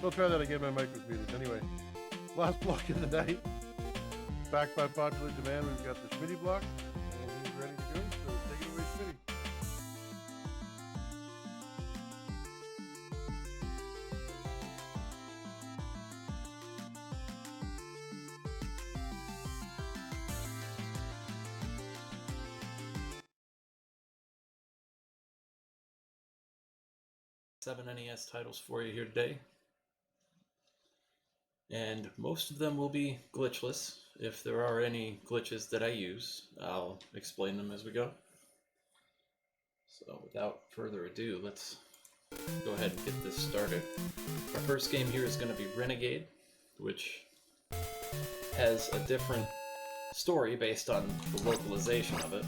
We'll try that again. My mic was muted. Anyway, last block of the night. Back by popular demand, we've got the Schmidtty Block, and he's ready to go. So take it away, Schmidtty. Seven NES titles for you here today, and most of them will be glitchless. If there are any glitches that I use, I'll explain them as we go. So without further ado, let's go ahead and get this started. Our first game here is going to be Renegade, which has a different story based on the localization of it.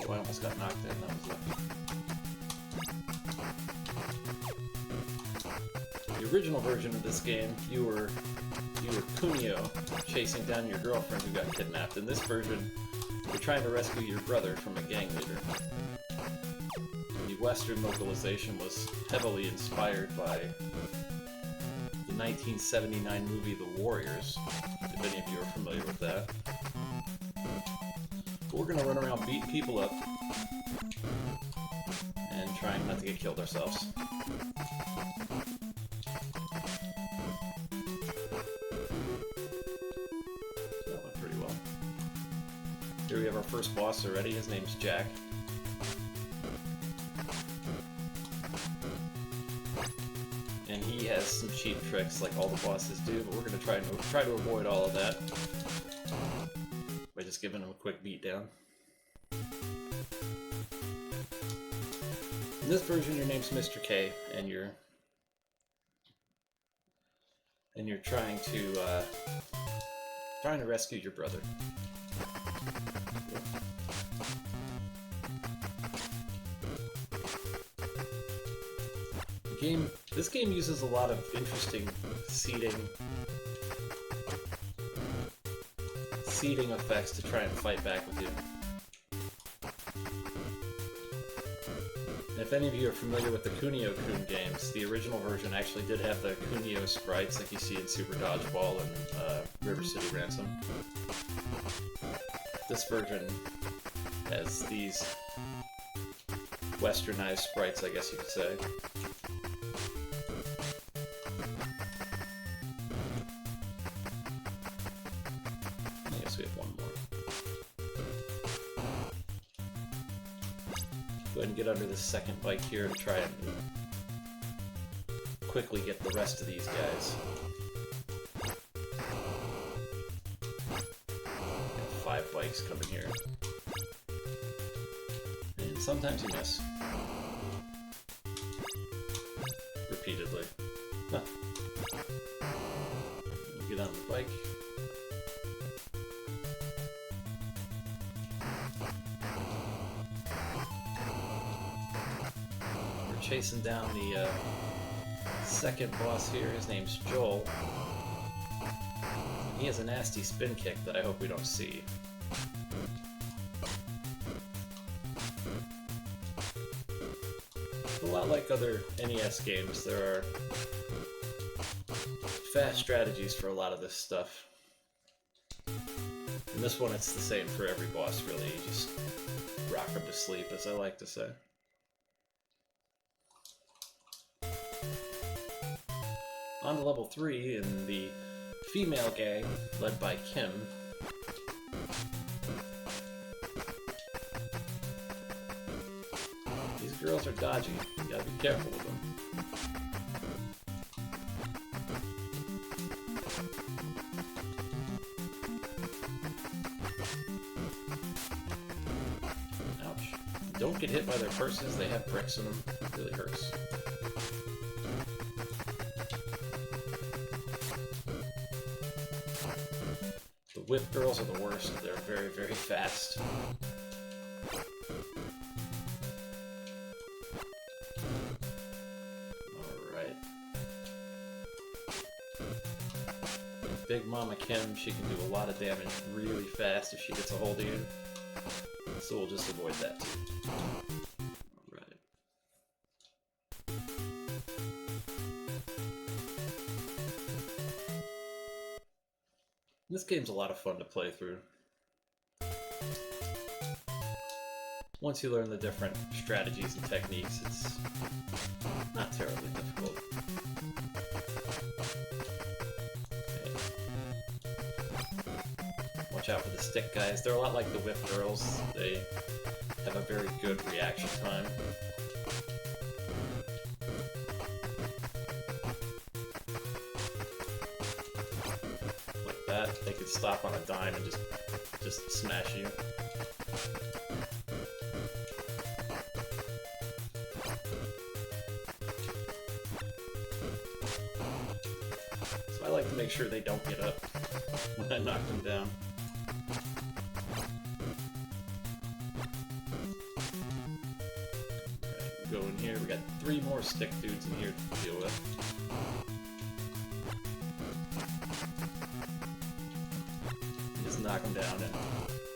Oh, I almost got knocked in. That was lucky. The original version of this game, you were Kunio chasing down your girlfriend who got kidnapped. In this version, you're trying to rescue your brother from a gang leader. The Western localization was heavily inspired by the 1979 movie The Warriors, if any of you are familiar with that. But we're gonna run around beating people up and trying not to get killed ourselves. Here we have our first boss already. His name's Jack. And he has some cheap tricks like all the bosses do, but we're going to try to avoid all of that by just giving him a quick beat down. In this version, your name's Mr. K, and you're trying to rescue your brother. This game uses a lot of interesting seeding effects to try and fight back with you. And if any of you are familiar with the Kunio-kun games, the original version actually did have the Kunio sprites like you see in Super Dodgeball and River City Ransom. This version has these westernized sprites, I guess you could say. We have one more. Go ahead and get under this second bike here to try and quickly get the rest of these guys. Got 5 bikes coming here. And sometimes you miss. Repeatedly. Huh. Get on the bike. Chasing down the second boss here. His name's Joel. He has a nasty spin kick that I hope we don't see. A lot like other NES games, there are fast strategies for a lot of this stuff. In this one, it's the same for every boss, really. You just rock them to sleep, as I like to say. On to level 3 in the female gang, led by Kim. These girls are dodgy. You gotta be careful with them. Ouch. Don't get hit by their purses, they have bricks in them. It really hurts. The whip girls are the worst. They're very, very fast. Alright. Big Mama Kim, she can do a lot of damage really fast if she gets a hold of you. So we'll just avoid that too. Alright. This game's a lot of fun to play through. Once you learn the different strategies and techniques, it's not terribly difficult. Okay. Watch out for the stick guys. They're a lot like the whip girls. They have a very good reaction time. Like that. They could stop on a dime and just smash you. So I like to make sure they don't get up when I knock them down. Alright, go in here. We got 3 more stick dudes in here to deal with. Just knock them down and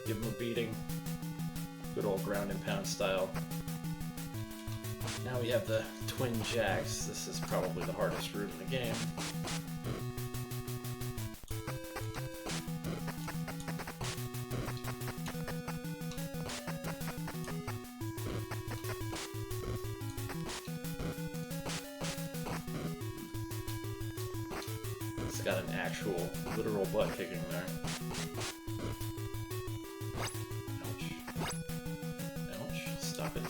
give them a beating. Good old ground and pound style. Now we have the twin jacks. This is probably the hardest route in the game. It's got an actual, literal butt kicking there. Ouch. Ouch. Stop it.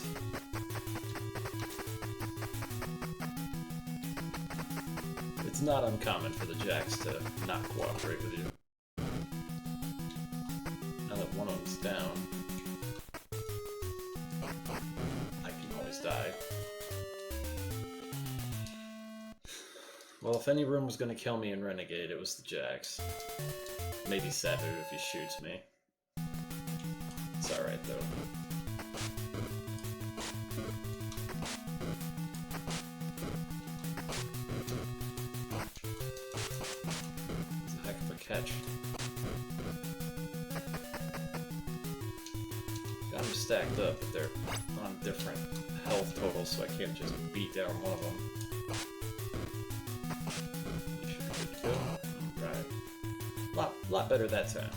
It's not uncommon for the jacks to not cooperate with you. Now that one of them's down, I can always die. Well, if any room was going to kill me in Renegade, it was the jacks. Maybe Sabu if he shoots me. It's alright though. Catch. Got them stacked up, but they're on different health totals, so I can't just beat down one of them. You should be good to go. Right. Lot better that time.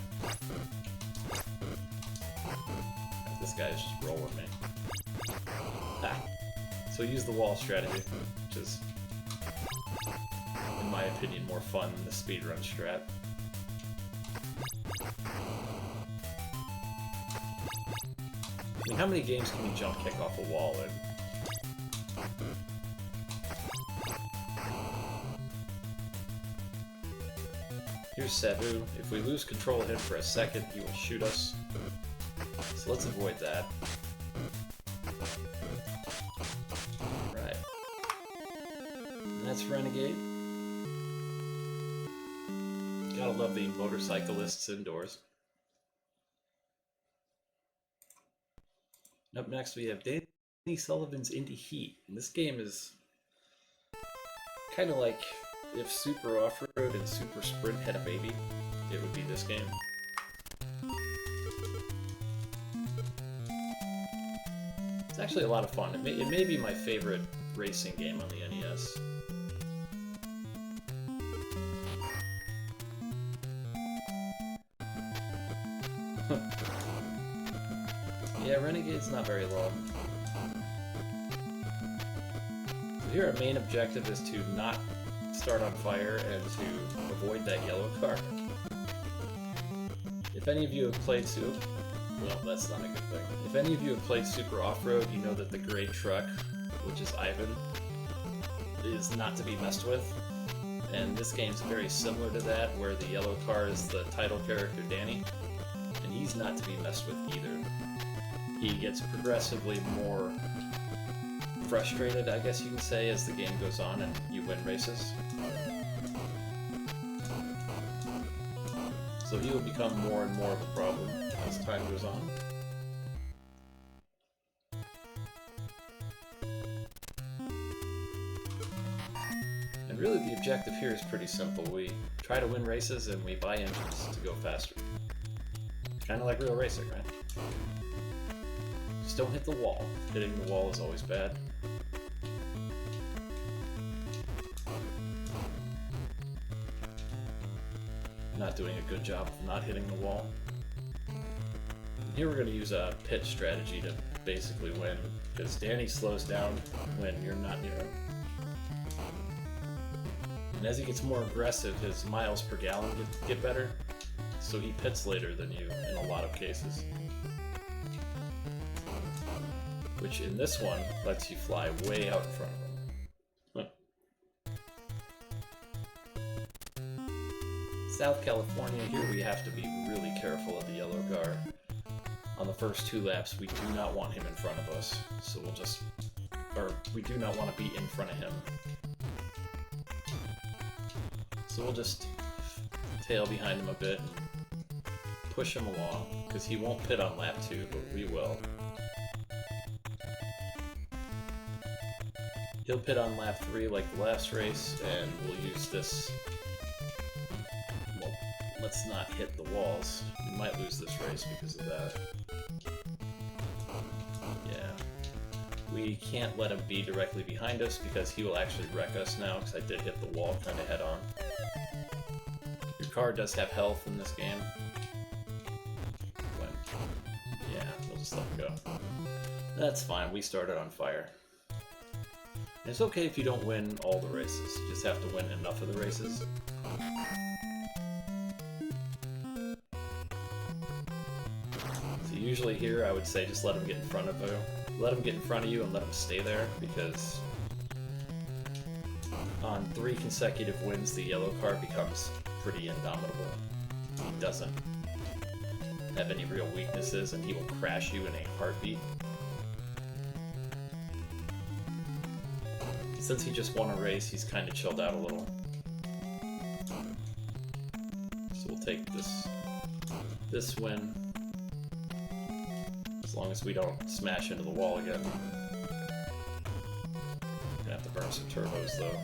This guy's just rolling me. Ah. So use the wall strategy, which is, in my opinion, more fun than the speedrun strat. I mean, how many games can you jump kick off a wall in? Here's Sabu. If we lose control of him for a second, he will shoot us. So let's avoid that. Right. And that's Renegade. Gotta love the motorcyclists indoors. Up next we have Danny Sullivan's Indy Heat. And this game is kind of like if Super Off-Road and Super Sprint had a baby, it would be this game. It's actually a lot of fun. It may be my favorite racing game on the NES. Yeah, Renegade's not very long. So here our main objective is to not start on fire and to avoid that yellow car. If any of you have played well, that's not a good thing. If any of you have played Super Off-Road, you know that the gray truck, which is Ivan, is not to be messed with. And this game's very similar to that, where the yellow car is the title character, Danny, and he's not to be messed with either. He gets progressively more frustrated, I guess you can say, as the game goes on and you win races. So he will become more and more of a problem as time goes on. And really the objective here is pretty simple. We try to win races and we buy engines to go faster. Kind of like real racing, right? Just don't hit the wall. Hitting the wall is always bad. not doing a good job of not hitting the wall. And here we're going to use a pit strategy to basically win, because Danny slows down when you're not near him. And as he gets more aggressive, his miles per gallon get better, so he pits later than you in a lot of cases. Which in this one lets you fly way out in front of him. South California, here we have to be really careful of the yellow car. On the first 2 laps, we do not want him in front of us, so we'll just... or we do not want to be in front of him. So we'll just tail behind him a bit and push him along, because he won't pit on lap 2, but we will. He'll pit on lap 3 like the last race, and we'll use this... well, let's not hit the walls. We might lose this race because of that. Yeah. We can't let him be directly behind us because he will actually wreck us now, because I did hit the wall kind of head on. Your car does have health in this game. Yeah, we'll just let him go. That's fine, we started on fire. And it's okay if you don't win all the races, you just have to win enough of the races. So usually here I would say just let him get in front of you. Let him get in front of you and let him stay there, because on 3 consecutive wins the yellow car becomes pretty indomitable. He doesn't have any real weaknesses and he will crash you in a heartbeat. Since he just won a race, he's kind of chilled out a little. So we'll take this win. As long as we don't smash into the wall again. Gonna have to burn some turbos though.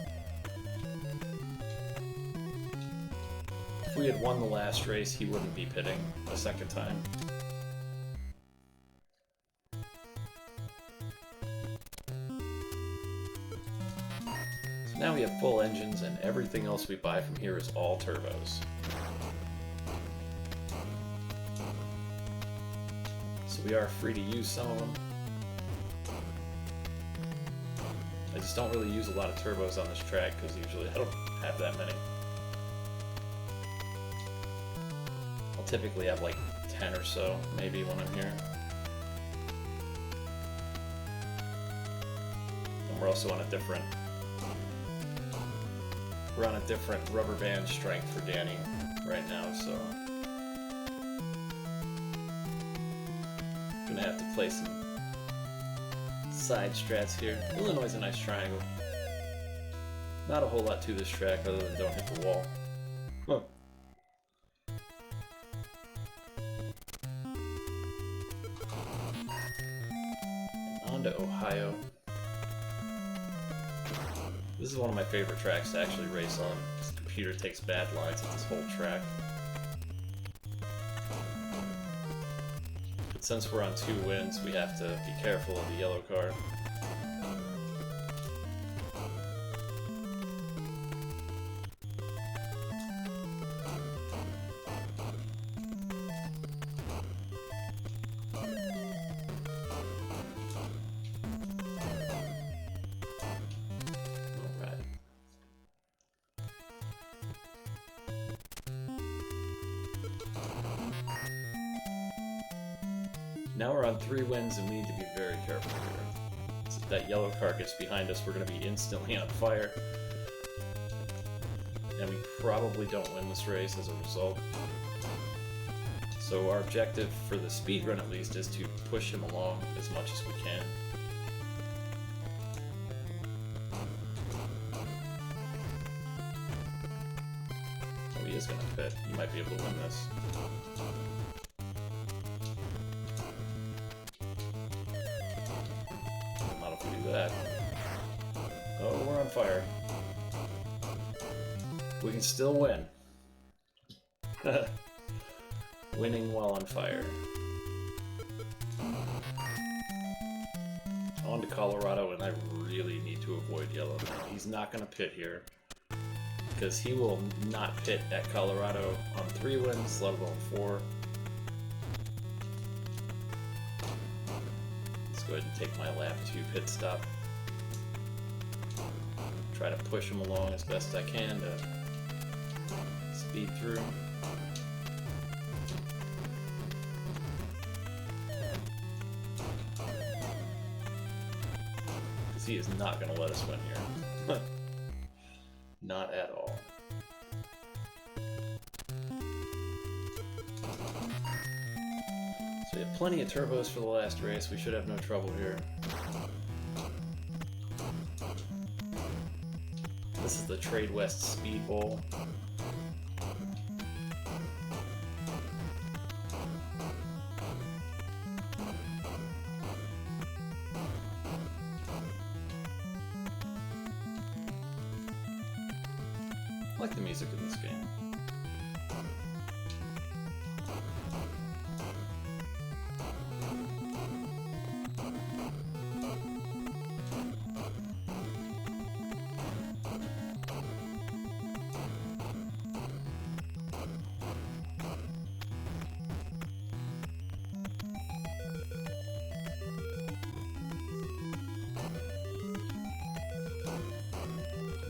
If we had won the last race, he wouldn't be pitting a second time. So now we have full engines, and everything else we buy from here is all turbos. So we are free to use some of them. I just don't really use a lot of turbos on this track because usually I don't have that many. I'll typically have like 10 or so, maybe, when I'm here. And we're also on a different... we're on a different rubber band strength for Danny right now, so... gonna have to play some side strats here. Illinois is a nice triangle. Not a whole lot to this track other than don't hit the wall. Huh. And on to Ohio. This is one of my favorite tracks to actually race on. The computer takes bad lines at this whole track. But since we're on 2 wins, we have to be careful of the yellow car. Now we're on 3 wins and we need to be very careful here. So if that yellow car gets behind us, we're going to be instantly on fire. And we probably don't win this race as a result. So our objective for the speed run at least is to push him along as much as we can. Oh, he is going to pit. He might be able to win this. That. Oh, we're on fire. We can still win. Winning while on fire. On to Colorado, and I really need to avoid yellow. He's not going to pit here. because he will not pit at Colorado on 3 wins, let alone 4. Let's go ahead and take my lap 2 pit stop. Try to push him along as best I can to speed through. Because he is not going to let us win here. Not at all. So we have plenty of turbos for the last race. We should have no trouble here. This is the Trade West Speed Bowl. I like the music in this game.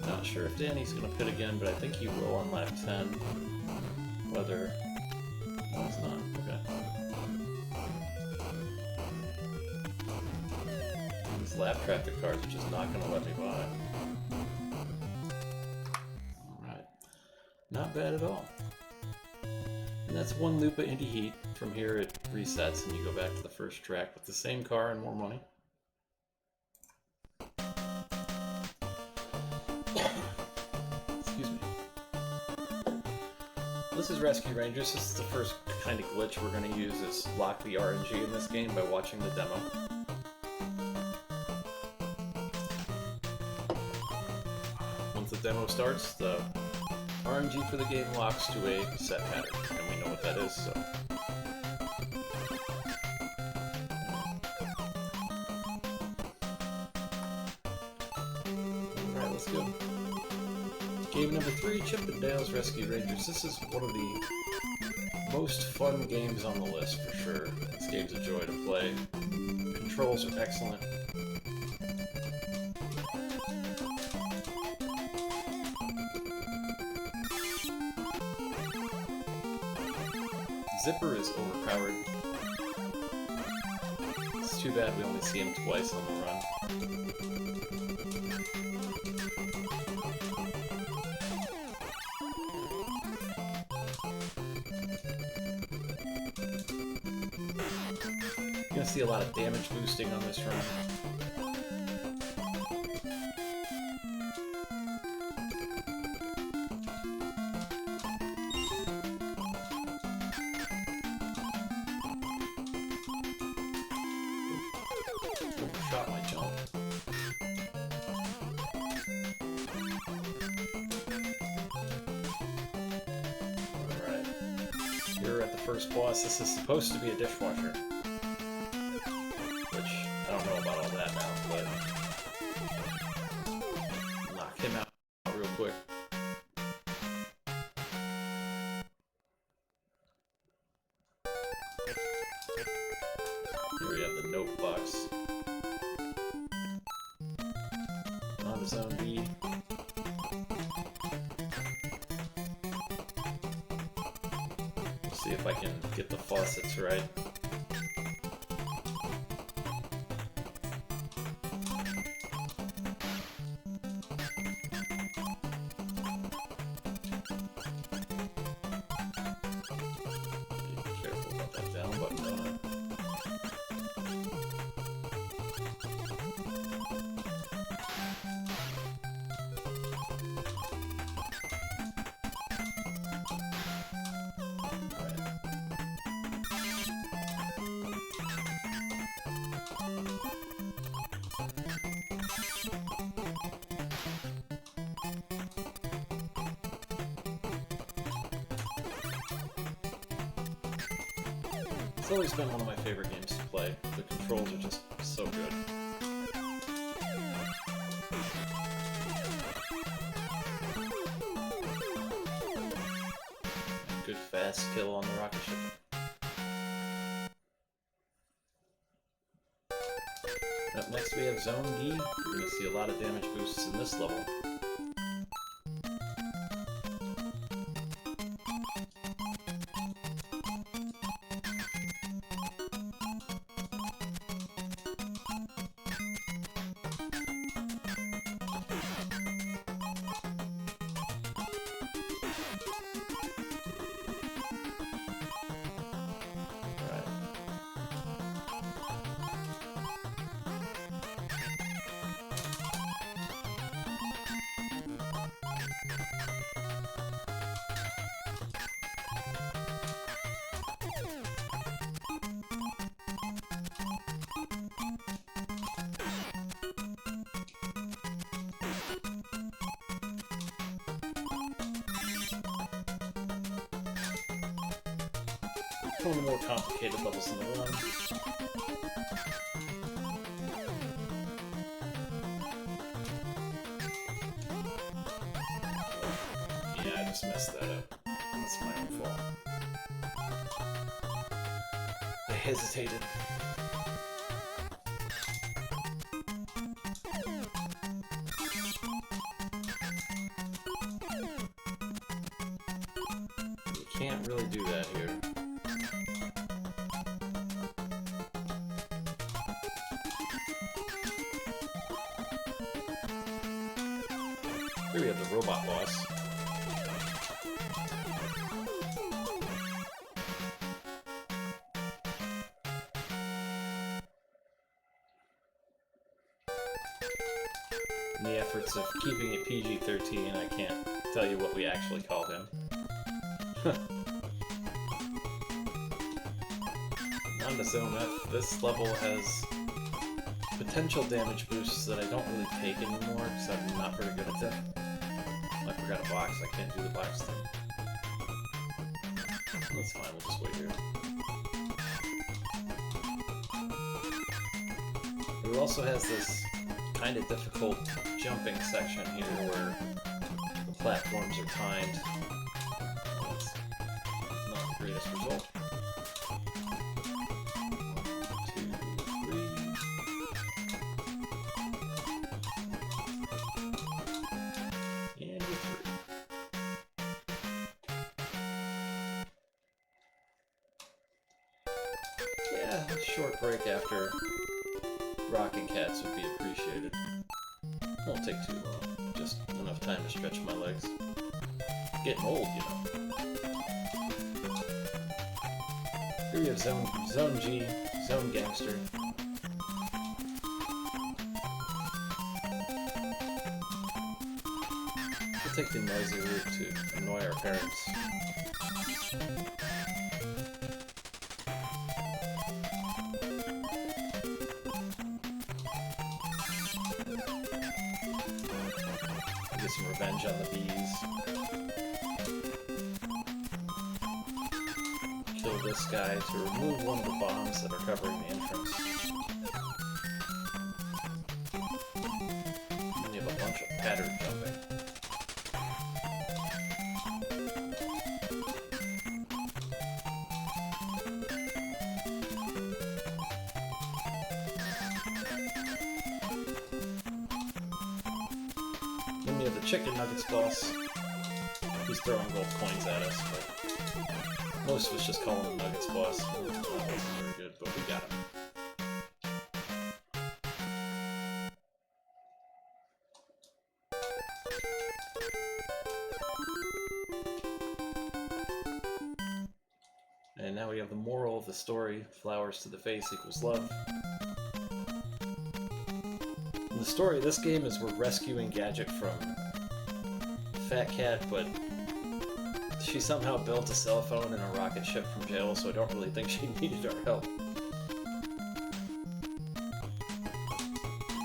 Not sure if Danny's going to pit again, but I think he will on lap 10. Whether... No, it's not. Okay. These lap traffic cars are just not going to let me by. Alright. Not bad at all. And that's one loop of Indy Heat. From here it resets and you go back to the first track with the same car and more money. This is Rescue Rangers. This is the first kind of glitch we're going to use is lock the RNG in this game by watching the demo. Once the demo starts, the RNG for the game locks to a set pattern, and we know what that is, so... Alright, let's go. Game number 3, Chippendale's Rescue Rangers. This is one of the most fun games on the list for sure. This game's a joy to play. Controls are excellent. Zipper is overpowered. It's too bad we only see him twice on the run. You're gonna see a lot of damage boosting on this run. Shot my jump. Alright. You're at the first boss. This is supposed to be a dishwasher. I don't know about all that now, but knock him out real quick. Here we have the note box. On to zone B. Let's see if I can get the faucets right. It's always been one of my favorite games to play. The controls are just so good. Good fast kill on the rocket ship. Up next we have Zone D. We're going to see a lot of damage boosts in this level. One of the more complicated levels in the run. Yeah, I just messed that up. That's my own fault. I hesitated. You can't really do that here. Here we have the robot boss. In the efforts of keeping it PG-13, I can't tell you what we actually call him. On to Zone F, this level has potential damage boosts that I don't really take anymore because I'm not very good at them. I forgot a box, I can't do the box thing. That's fine, we'll just wait here. It also has this kind of difficult jumping section here where the platforms are timed. That's not the greatest result. 1, 2, 3. And you're through. Yeah, a short break after Rockin Kats would be appreciated. Won't take too long, just enough time to stretch my legs. Getting old, you know. Here we have Zone G, Zone Gangster. We'll take the noisy route to annoy our parents. Get some revenge on the bees. Kill this guy to remove one of the bombs that are covering the entrance. And we have a bunch of pattern jumping. Then we have the Chicken Nuggets boss. He's throwing gold coins at us, but most of us just call him the Nuggets boss. That wasn't very good, but we got him. And now we have the moral of the story: flowers to the face equals love. In the story of this game is we're rescuing Gadget from Fat Cat, but she somehow built a cell phone and a rocket ship from jail, so I don't really think she needed our help.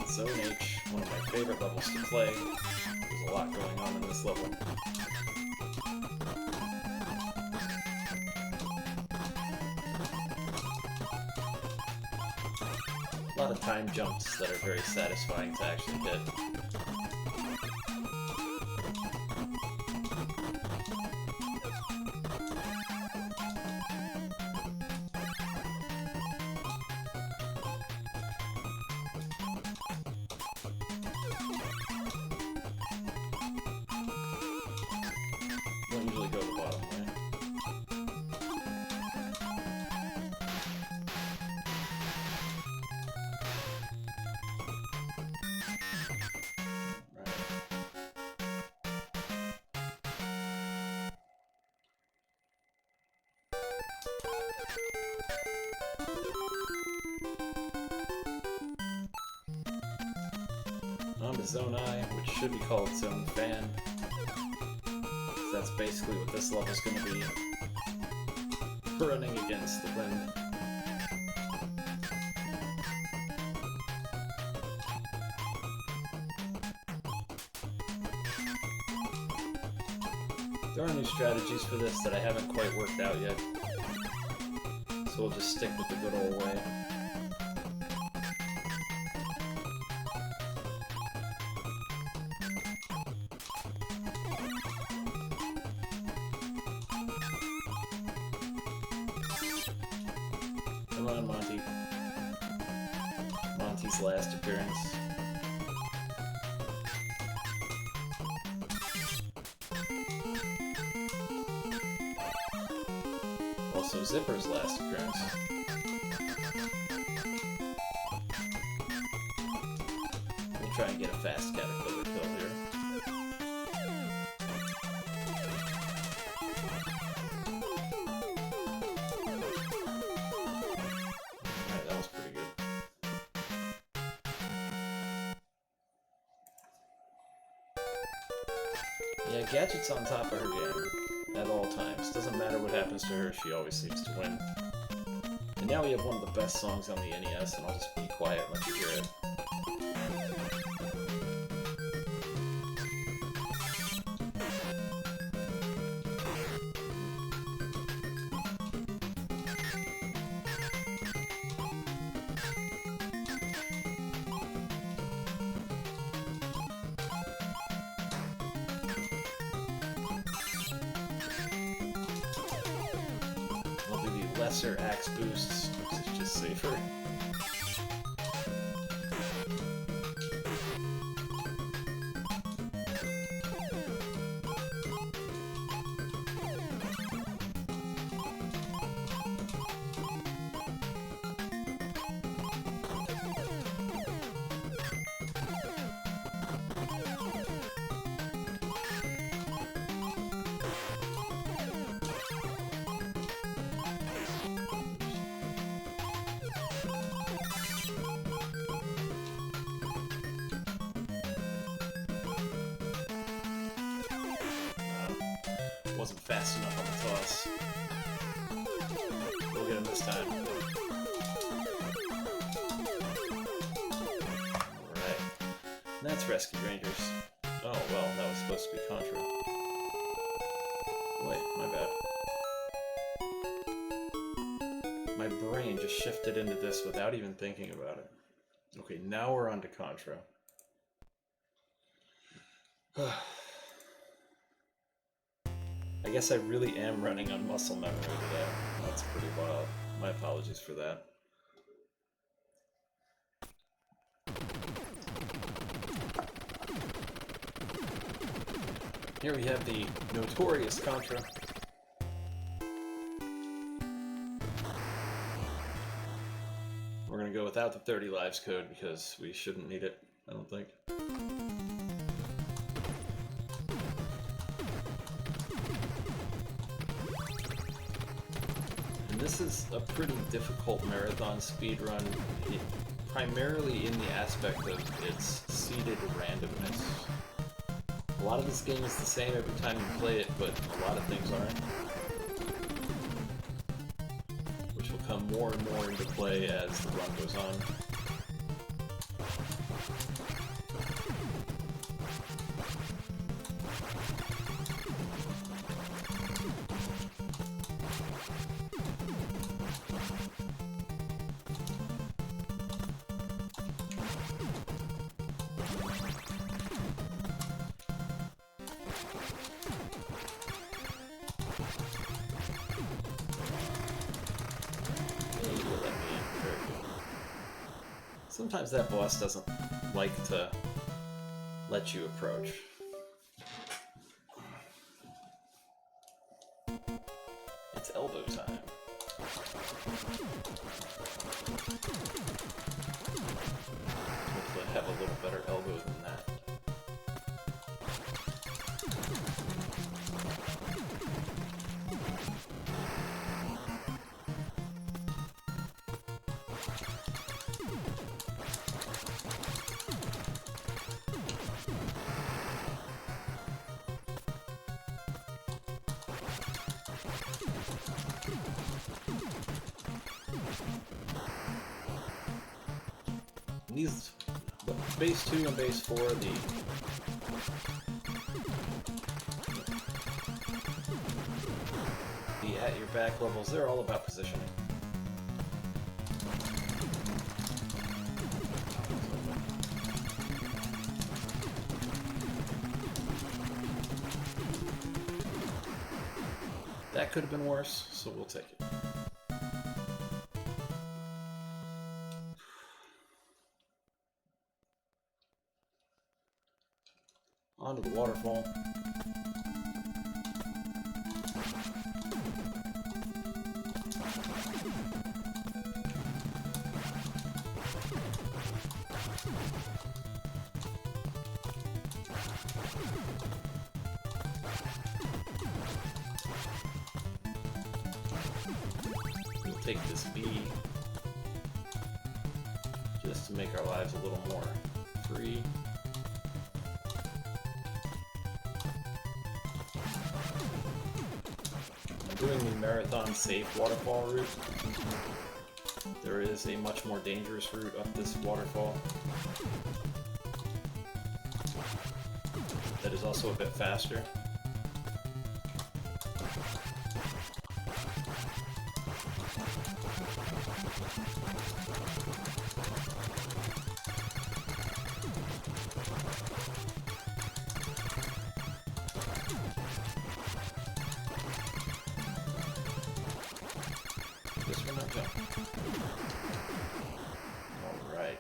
Zone H, one of my favorite levels to play. There's a lot going on in this level. A lot of time jumps that are very satisfying to actually hit. On to Zone I, which should be called Zone Fan. That's basically what this level's gonna be. Running against the wind. There are new strategies for this that I haven't quite worked out yet. So we'll just stick with the good old way. Come on, Monty. Monty's last appearance. Also Zipper's last appearance. We'll try and get a fast caterpillar kill here. Alright, that was pretty good. Yeah, Gadget's on top of her game at all times. Doesn't matter what happens to her, she always seems to win. And now we have one of the best songs on the NES, and I'll just be quiet and let you hear it. Lesser axe boosts, which is just safer. Wasn't fast enough on the toss. We'll get him this time. Alright. That's Rescue Rangers. Oh, well, that was supposed to be Contra. Wait, my bad. My brain just shifted into this without even thinking about it. Okay, now we're on to Contra. I guess I really am running on muscle memory today. That's pretty wild. My apologies for that. Here we have the notorious Contra. We're gonna go without the 30 lives code because we shouldn't need it, I don't think. This is a pretty difficult marathon speedrun, primarily in the aspect of its seeded randomness. A lot of this game is the same every time you play it, but a lot of things aren't. Which will come more and more into play as the run goes on. Sometimes that boss doesn't like to let you approach. It's elbow time. Hopefully I have a little better elbow than that. these, base 2 and base 4, the at your back levels, they're all about positioning. That could have been worse, so we'll take it. Onto the waterfall. We'll take this B just to make our lives a little more free. Doing the marathon safe waterfall route. There is a much more dangerous route up this waterfall that is also a bit faster. Alright.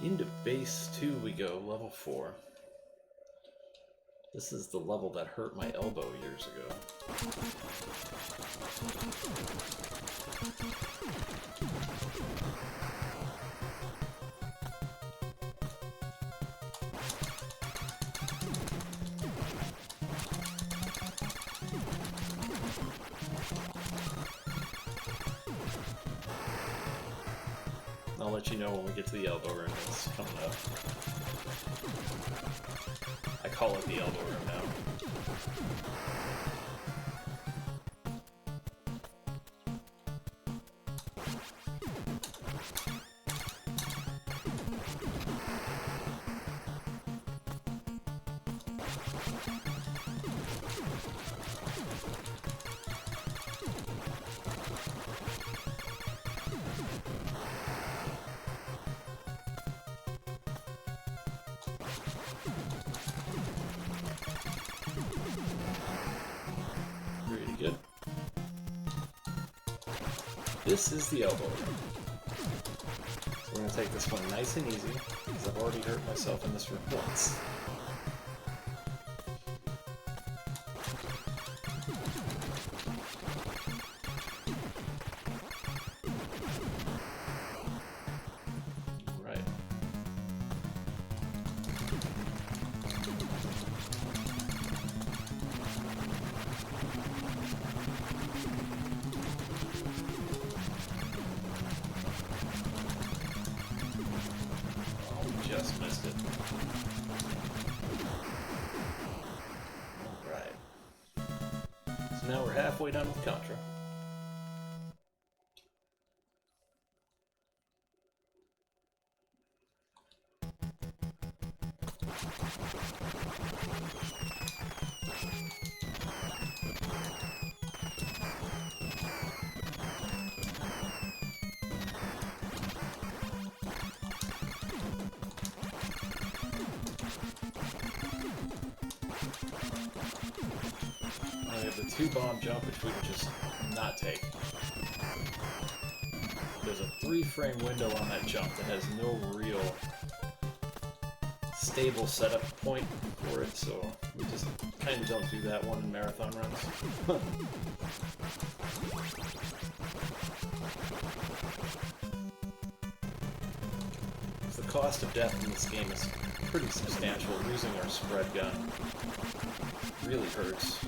Into base 2 we go, level 4. This is the level that hurt my elbow years ago. I'll let you know when we get to the elbow room. It's coming up. I call it the elbow room now. Good. This is the elbow room. So we're going to take this one nice and easy, because I've already hurt myself in this room once. Right. Just missed it. Alright. So now we're halfway done with Contra. We have the 2-bomb jump, which we can just not take. There's a 3-frame window on that jump that has no real stable setup point for it, so we just kind of don't do that one in marathon runs. The cost of death in this game is pretty substantial. Losing our spread gun really hurts.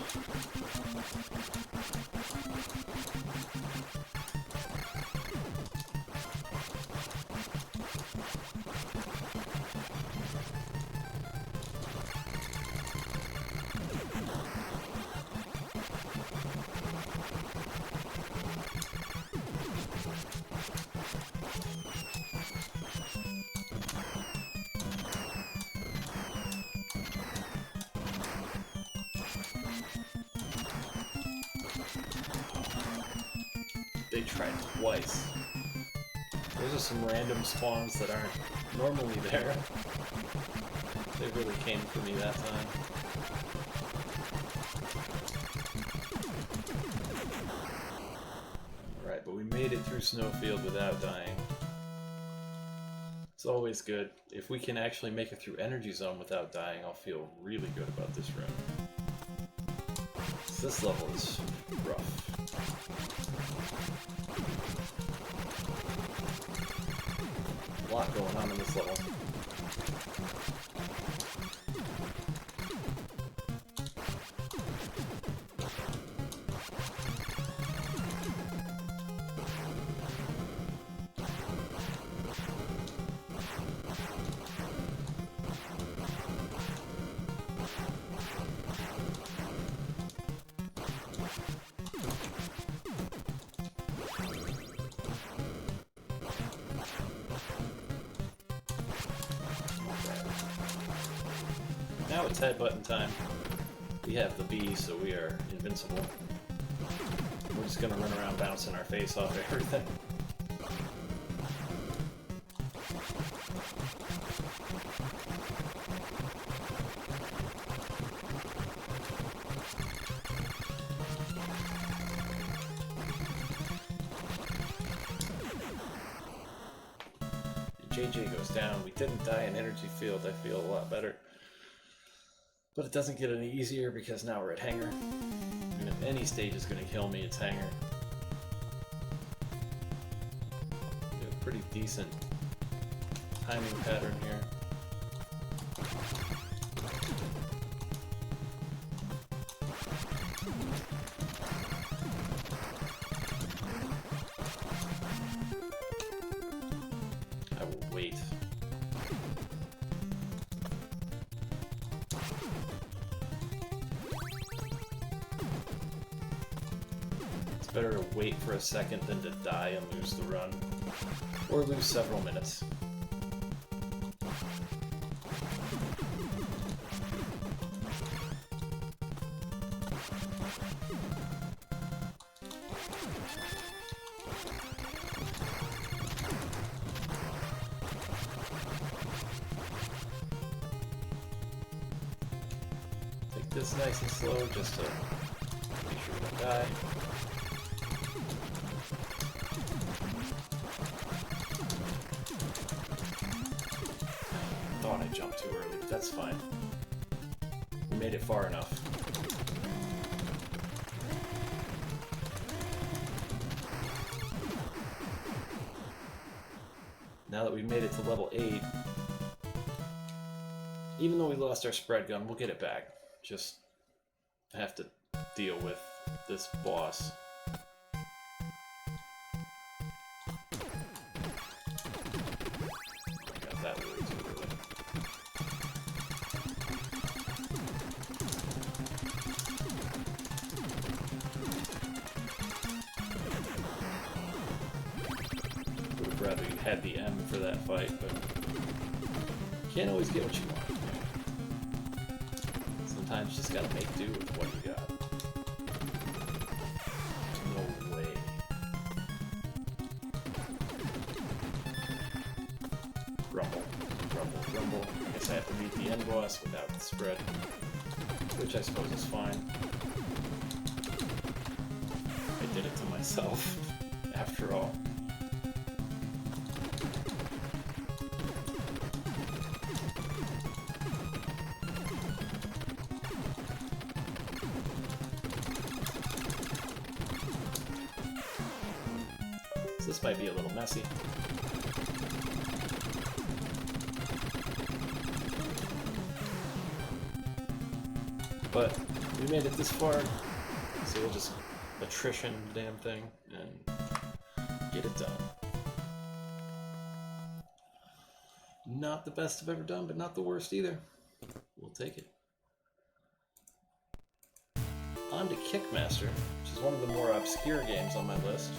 They tried twice. Those are some random spawns that aren't normally there. They really came for me that time. Alright, but we made it through Snowfield without dying. It's always good. If we can actually make it through Energy Zone without dying, I'll feel really good about this room. This level is rough. A lot going on in this level. Now it's head button time. We have the B, so we are invincible. We're just gonna run around bouncing our face off everything. JJ goes down. We didn't die in Energy Field. I feel a lot better. But it doesn't get any easier because now we're at Hangar. And if any stage is going to kill me, it's Hangar. We have a pretty decent timing pattern here. I will wait. Better to wait for a second than to die and lose the run, or lose several minutes. Take this nice and slow just to make sure we don't die. I jumped too early, but that's fine. We made it far enough. Now that we've made it to level 8, even though we lost our spread gun, we'll get it back. Just have to deal with this boss. I got that really too early. Would have rather you had the M for that fight, but you can't always get what you want. Sometimes you just gotta make do with what you got. No way. Rumble, rumble, rumble. I guess I have to meet the end boss without the spread, which I suppose is fine. I did it to myself, after all. This might be a little messy. But we made it this far, so we'll just attrition the damn thing and get it done. Not the best I've ever done, but not the worst either. We'll take it. On to Kickmaster, which is one of the more obscure games on my list.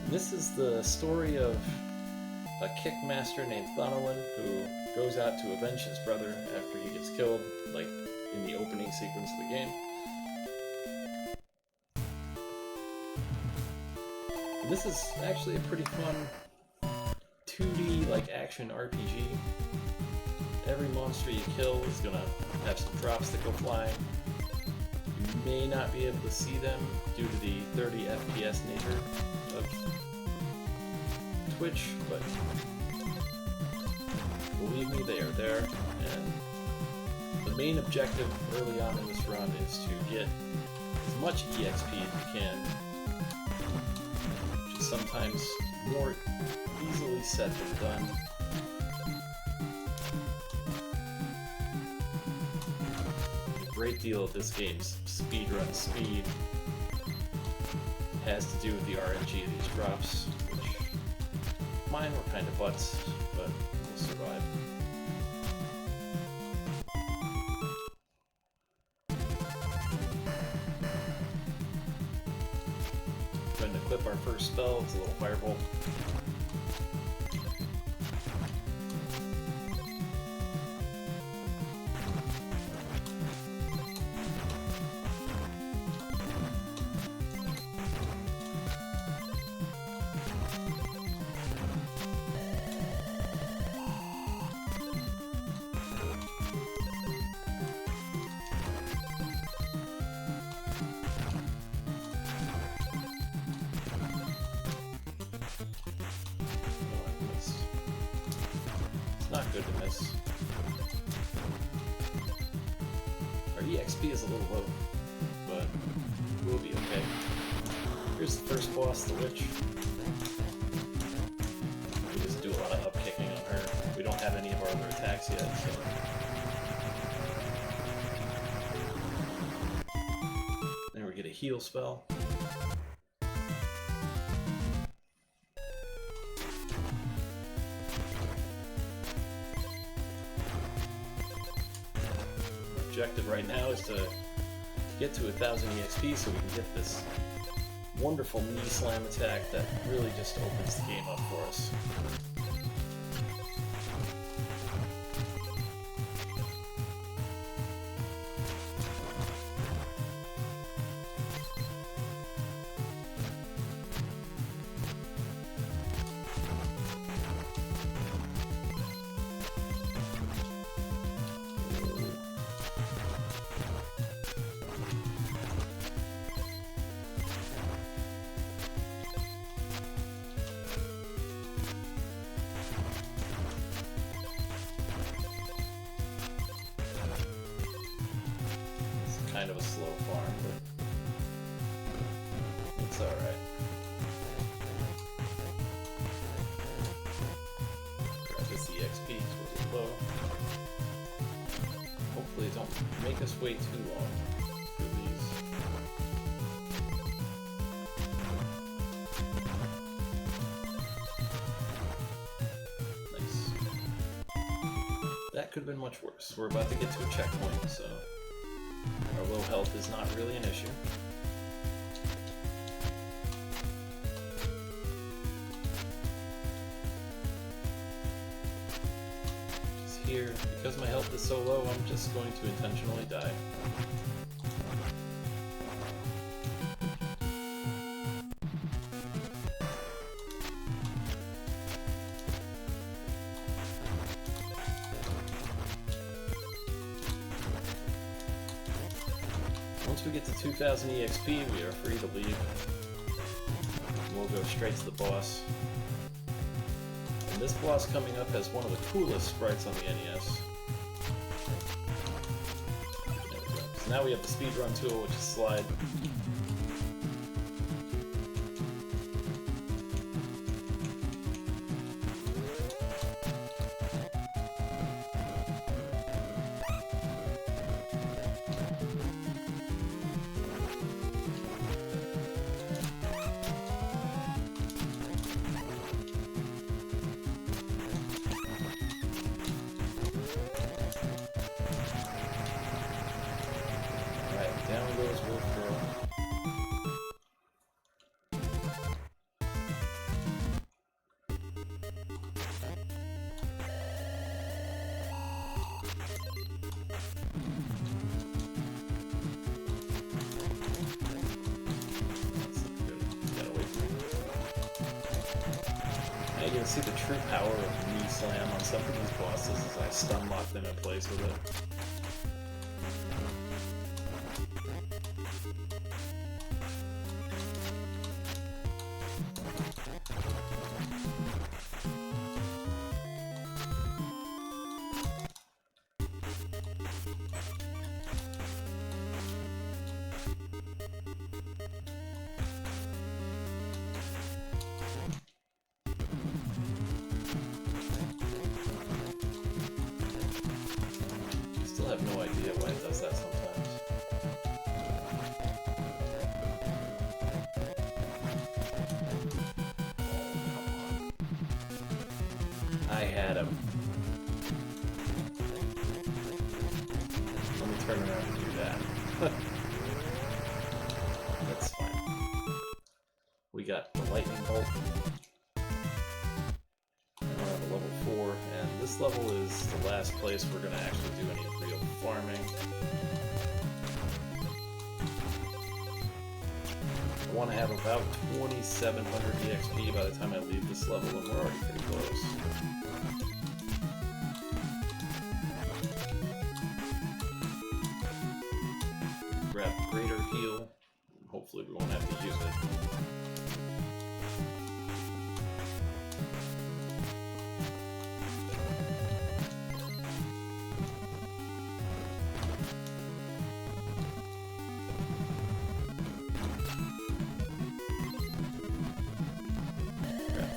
This is the story of a kickmaster named Thonolin who goes out to avenge his brother after he gets killed, like in the opening sequence of the game. And this is actually a pretty fun 2D like action RPG. Every monster you kill is gonna have some drops that go flying. You may not be able to see them due to the 30 FPS nature of Twitch, but believe me, they are there, and the main objective early on in this run is to get as much EXP as you can, which is sometimes more easily said than done. A great deal of this game's speedrun speed has to do with the RNG of these drops, which mine were kind of butts, but we'll survive. Trying to equip our first spell, it's a little firebolt. Not good to miss. Our EXP is a little low, but we'll be okay. Here's the first boss, the Witch. We just do a lot of up-kicking on her. We don't have any of our other attacks yet, so... Then we get a heal spell. Objective right now is to get to 1000 EXP so we can get this wonderful knee slam attack that really just opens the game up for us. Kind of a slow farm, but it's alright. Grab this EXP, it's really low. Hopefully it don't make us wait too long for these. Nice. That could have been much worse. We're about to get to a checkpoint, so our low health is not really an issue. Just here, because my health is so low, I'm just going to intentionally die. Once we get to 2000 EXP, we are free to leave. We'll go straight to the boss. And this boss coming up has one of the coolest sprites on the NES. There we go. So now we have the speedrun tool, which is slide. Down goes Wolf Girl. you can see the true power of knee slam on some of these bosses as I stun lock them in place with it. I have no idea why it does that sometimes. I had him. Let me turn around and do that. That's fine. We got the lightning bolt. We're on level 4, and this level is the last place we're going to actually do any real farming. I want to have about 2,700 EXP by the time I leave this level, and we're already pretty close. Grab Greater Heal. Hopefully we won't have to use it.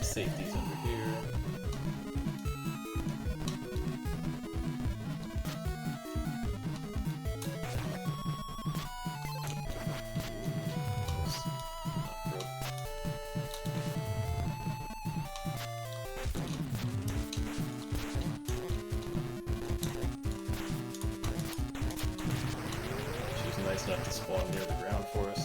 Safeties under here. She's nice enough to spawn near the ground for us.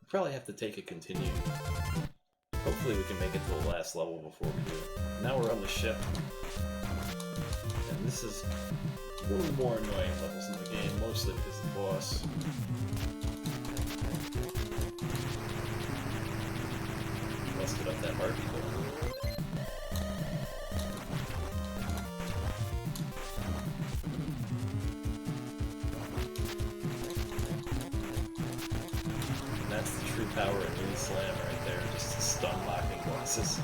Probably have to take a continue. Hopefully we can make it to the last level before we do. Now we're on the ship. And this is one of the more annoying levels in the game, mostly because of the boss. Let's get up that heart people. That's the true power of knee slam right there, just stun locking bosses.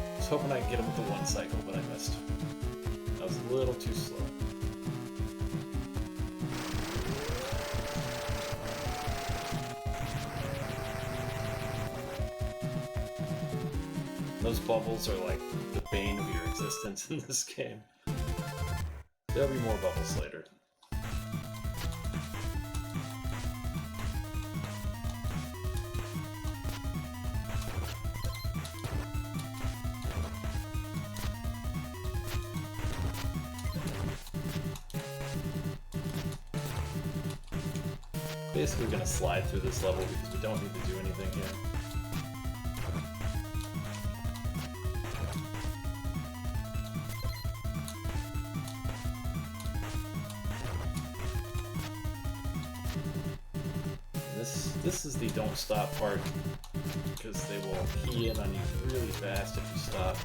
I was hoping I could get him with the one cycle, but I missed. I was a little too slow. Those bubbles are like the bane of your existence in this game. There'll be more bubbles later. Basically going to slide through this level because we don't need to do anything here. This is the don't stop part because they will key in on you really fast if you stop.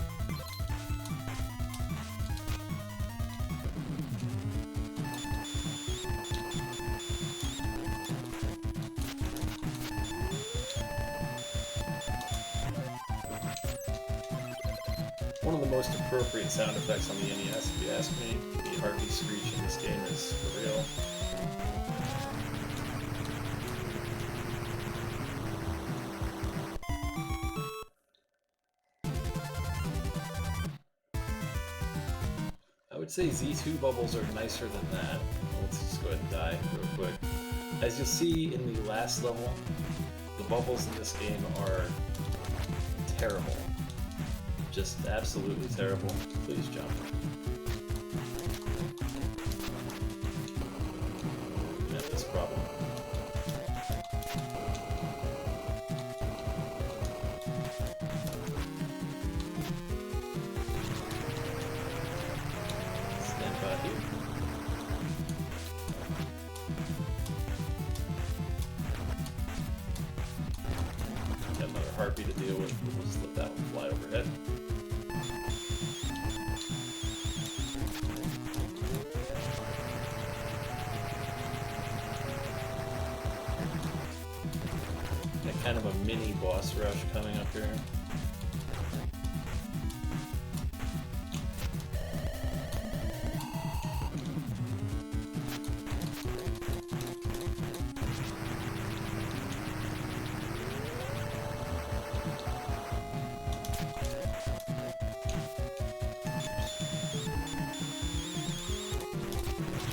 One of the most appropriate sound effects on the NES, if you ask me. The heartbeat screech in this game is for real. say Z2 bubbles are nicer than that. Let's just go ahead and die real quick. As you'll see in the last level, the bubbles in this game are terrible. Just absolutely terrible. Please jump. Met this problem. Stand by here. Got another harpy to deal with. We'll just let that one fly overhead. Got kind of a mini boss rush coming up here.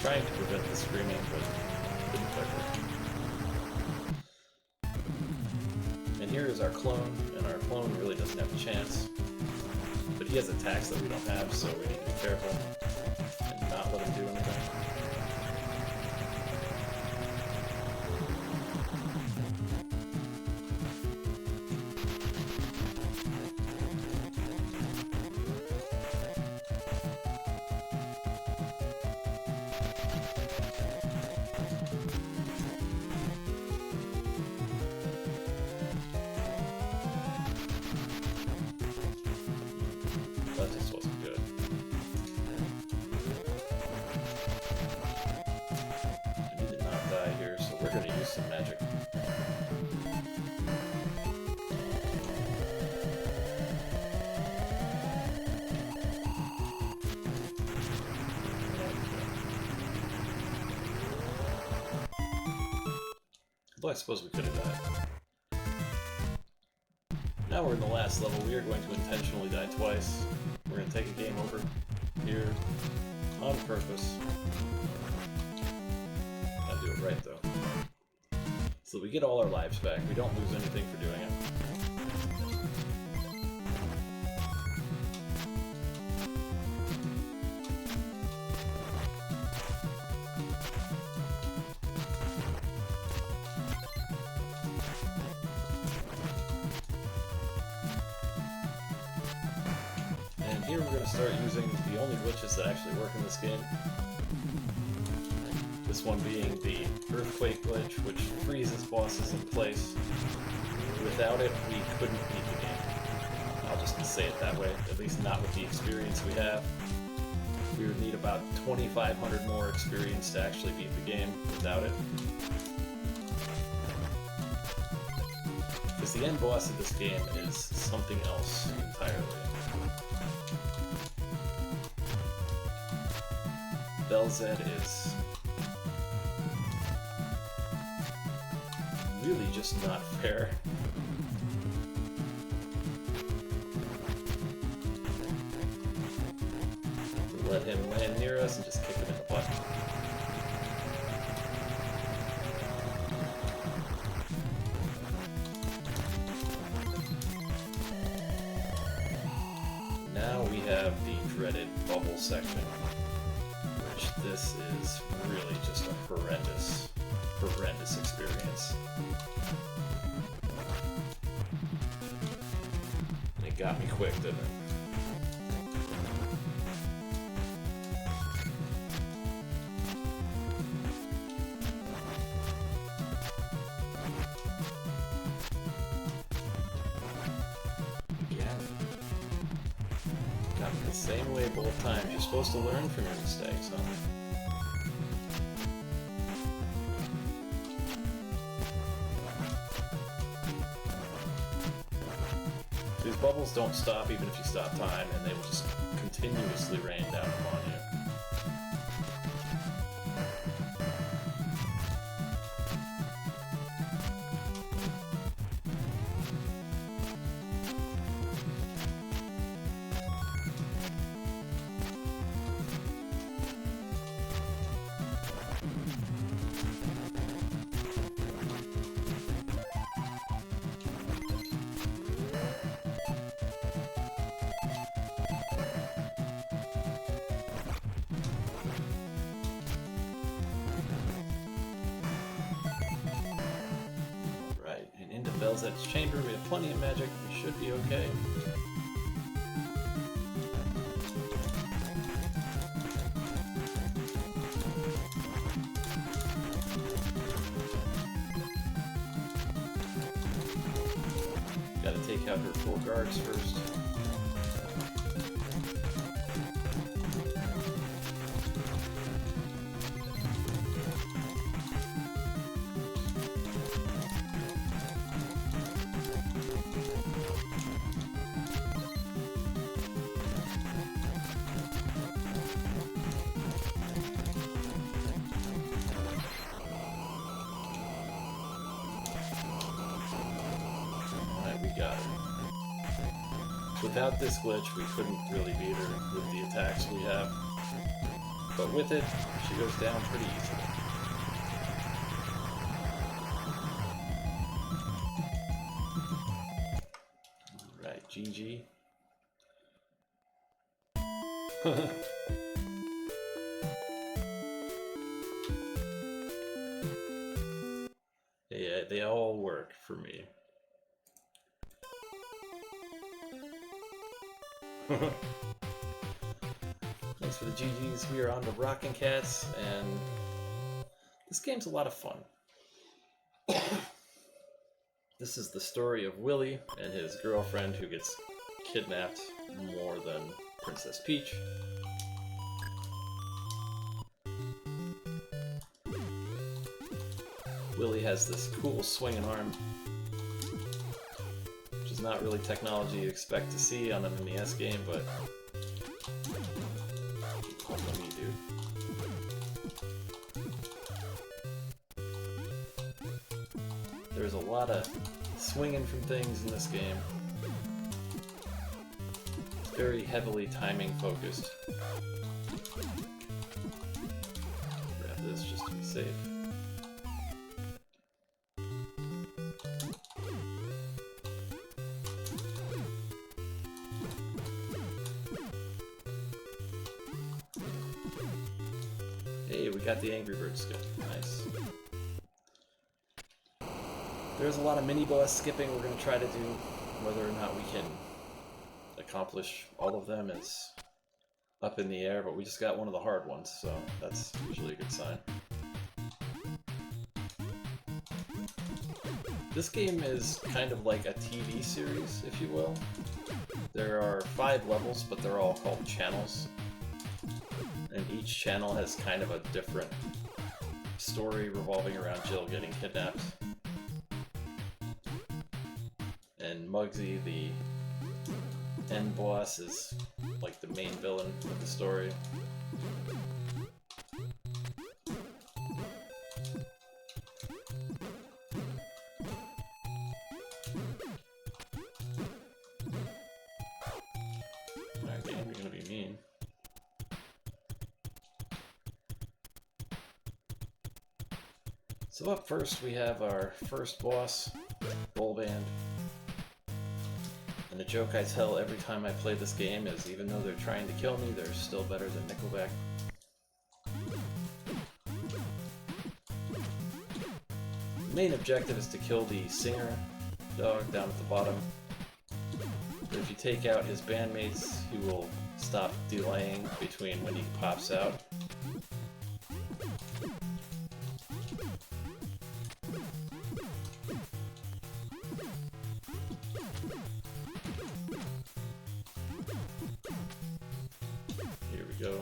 Trying to prevent the screaming, but didn't quite work. And here is our clone, and our clone really doesn't have a chance. But he has attacks that we don't have, so we need to be careful and not let him do anything. That just wasn't good. We did not die here, so we're going to use some magic. Although I suppose we could have died. Now we're in the last level. We are going to intentionally die twice. We're going to take a game over here on purpose. Gotta do it right though. So that we get all our lives back. We don't lose anything for doing it. And here we're going to start using the only glitches that actually work in this game. This one being the earthquake glitch, which freezes bosses in place. Without it, we couldn't beat the game. I'll just say it that way, at least not with the experience we have. We would need about 2,500 more experience to actually beat the game without it. Because the end boss of this game is something else entirely. Belzed is really just not fair. We let him land near us and just kick him in the butt. Now we have the dreaded bubble section. This is really just a horrendous experience. And it got me quick, didn't it? Again. Got me the same way both times. You're supposed to learn from your mistakes, huh? These bubbles don't stop even if you stop time, and they will just continuously rain down upon you. Bell's at its chamber. We have plenty of magic. We should be okay. Gotta take out her 4 guards first. Without this glitch, we couldn't really beat her with the attacks we have. But with it, she goes down pretty easily. Right, GG. Yeah, they all work for me. Thanks for the GGs. We are on to Rockin Kats, and this game's a lot of fun. This is the story of Willie and his girlfriend who gets kidnapped more than Princess Peach. Willie has this cool swinging arm, which is not really technology you expect to see on an NES game, but look at me, dude. There's a lot of swinging from things in this game. It's very heavily timing focused. Grab this just to be safe. Hey, we got the Angry Bird skin. Nice. There's a lot of mini-boss skipping we're going to try to do. Whether or not we can accomplish all of them is up in the air, but we just got one of the hard ones, so that's usually a good sign. This game is kind of like a TV series, if you will. There are 5 levels, but they're all called channels. And each channel has kind of a different story revolving around Jill getting kidnapped. And Muggsy, the end boss, is like the main villain of the story. Alright, game, you're gonna be mean. So up first we have our first boss, Bull Band. And the joke I tell every time I play this game is even though they're trying to kill me, they're still better than Nickelback. The main objective is to kill the singer dog down at the bottom. But if you take out his bandmates, he will stop delaying between when he pops out. Here we go.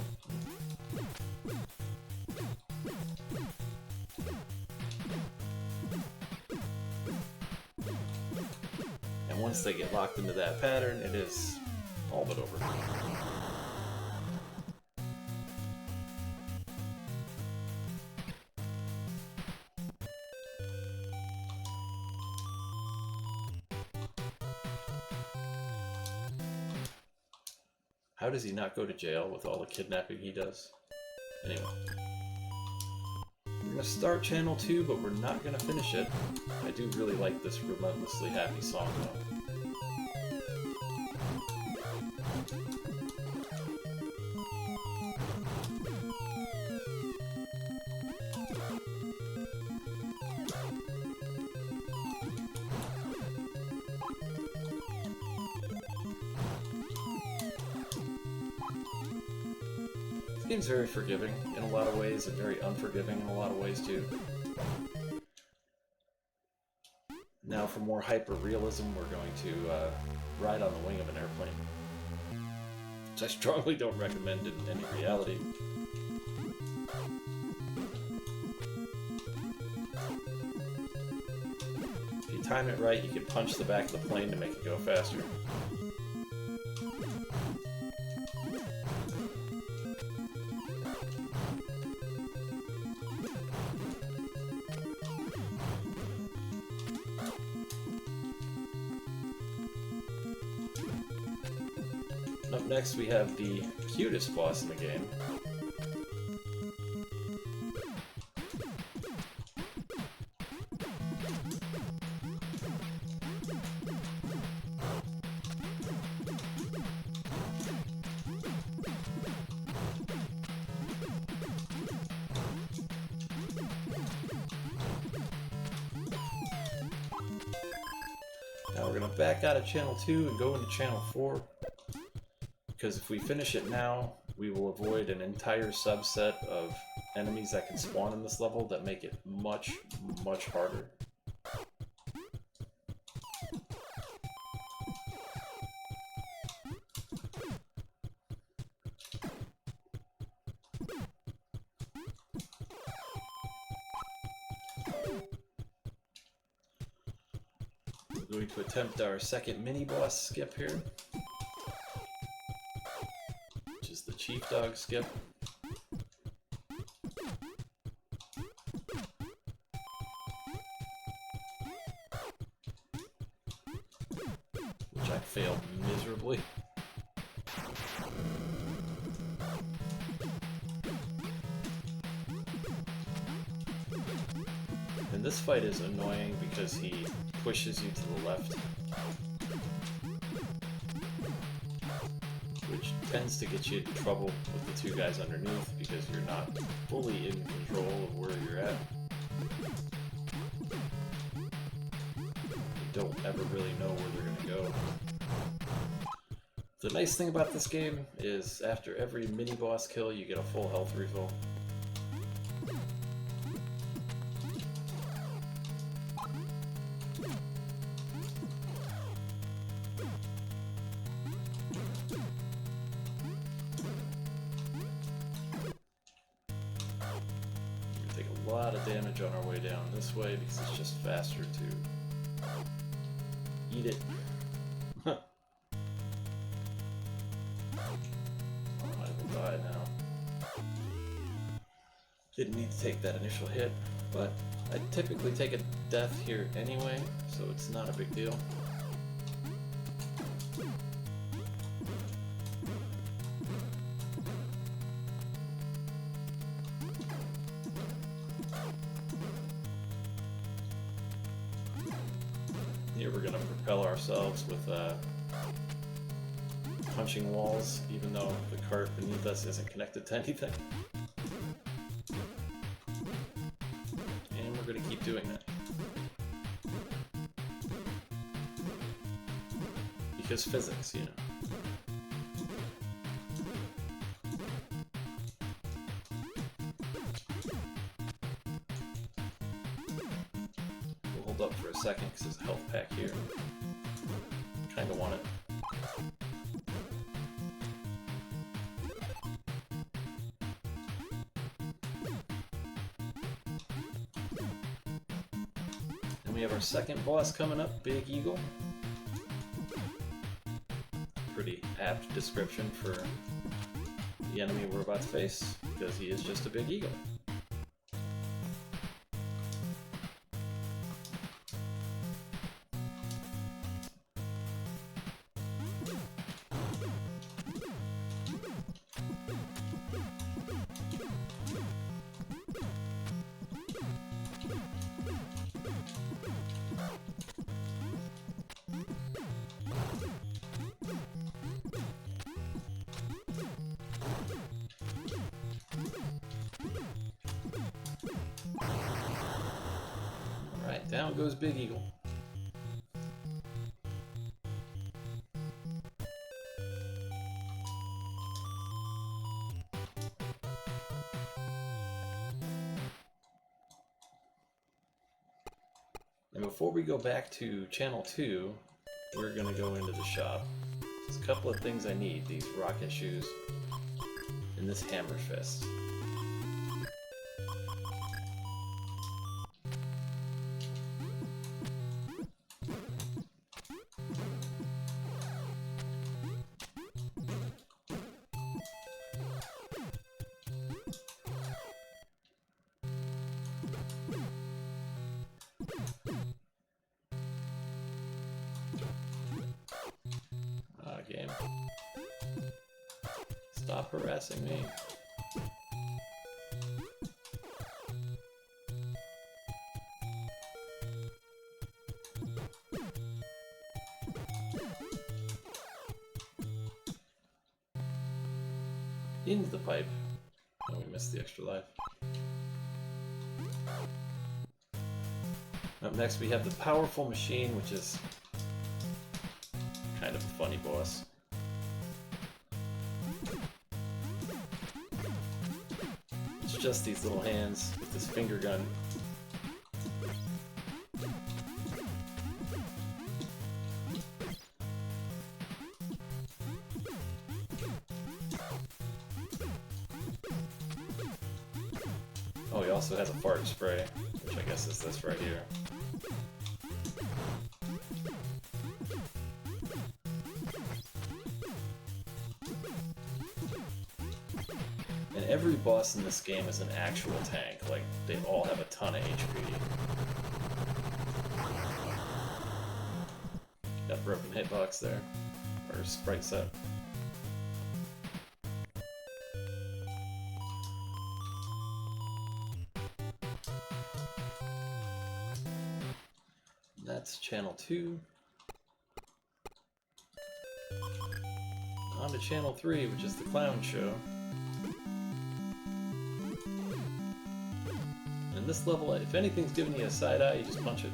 And once they get locked into that pattern, it is all but over. How does he not go to jail with all the kidnapping he does? Anyway. We're gonna start channel 2, but we're not gonna finish it. I do really like this relentlessly happy song though. game's very forgiving in a lot of ways, and very unforgiving in a lot of ways too. Now for more hyper-realism, we're going to ride on the wing of an airplane. Which I strongly don't recommend in any reality. If you time it right, you can punch the back of the plane to make it go faster. Up next we have the cutest boss in the game. Now we're gonna back out of channel 2 and go into channel 4. Because if we finish it now, we will avoid an entire subset of enemies that can spawn in this level that make it much, much harder. We're going to attempt our second mini-boss skip here. Chief Dog skip. Which I failed miserably. And this fight is annoying because he pushes you to the left. Which tends to get you into trouble with the two guys underneath because you're not fully in control of where you're at. You don't ever really know where they're going to go. The nice thing about this game is after every mini-boss kill you get a full health refill. A lot of damage on our way down this way because it's just faster to eat it. I will die now. Didn't need to take that initial hit, but I typically take a death here anyway, so it's not a big deal. Here we're going to propel ourselves with punching walls, even though the cart beneath us isn't connected to anything. And we're going to keep doing that. Because physics, you know. Up for a second because there's a health pack here. Kinda want it. And we have our second boss coming up, Big Eagle. Pretty apt description for the enemy we're about to face, because he is just a big eagle. Down goes Big Eagle. And before we go back to Channel 2, we're going to go into the shop. There's a couple of things I need. These rocket shoes and this hammer fist. Game. Stop harassing me. Into the pipe. Oh, we missed the extra life. Up next we have the powerful machine, which is kind of a funny boss. It's just these little hands with this finger gun. Oh, he also has a fart spray, which I guess is this right here. And every boss in this game is an actual tank, like they all have a ton of HP. Got broken hitbox there, or sprite set. That's Channel 2. On to Channel 3, which is the clown show. And this level, if anything's giving you a side eye, you just punch it.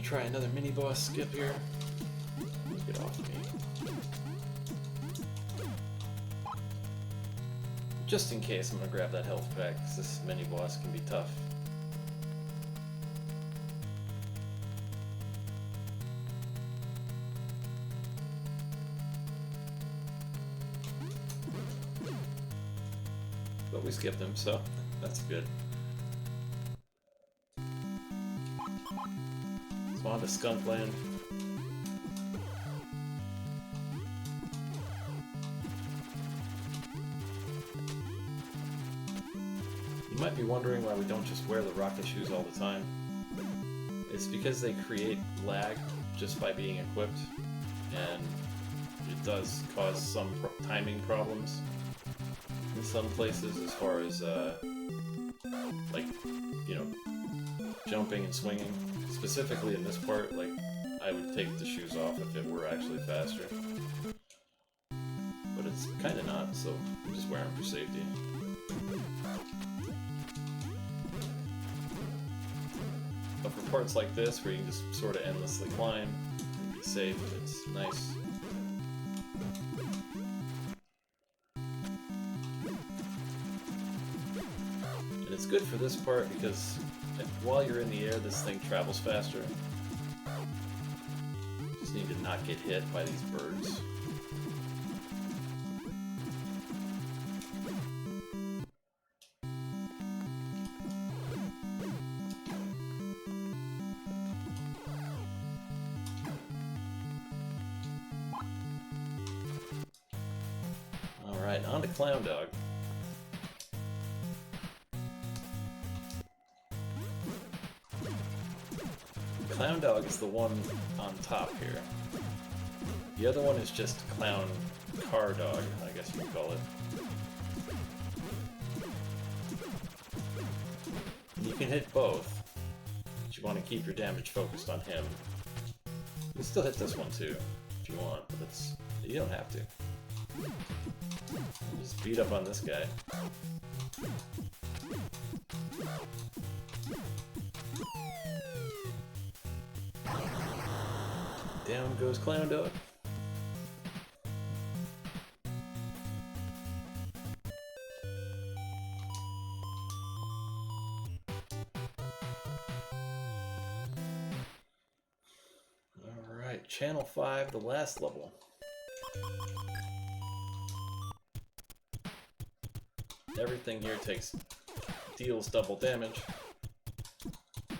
Try another mini boss skip here. Get off me. Just in case, I'm gonna grab that health pack, because this mini boss can be tough. But we skipped him, so that's good. On to Skunkland. You might be wondering why we don't just wear the rocket shoes all the time. It's because they create lag just by being equipped, and it does cause some timing problems in some places as far as, like, you know, jumping and swinging. Specifically in this part, like, I would take the shoes off if it were actually faster. But it's kind of not, so I'm just wearing them for safety. But for parts like this, where you can just sort of endlessly climb and be safe, it's nice. And it's good for this part because while you're in the air, this thing travels faster. Just need to not get hit by these birds. Alright, on to Clown Dog. Clown Dog is the one on top here. The other one is just Clown Car Dog, I guess you could call it. You can hit both, but you want to keep your damage focused on him. You can still hit this one too, if you want, but you don't have to. Just beat up on this guy. Down goes Clown Dog. Alright, Channel 5, the last level. Everything here deals double damage.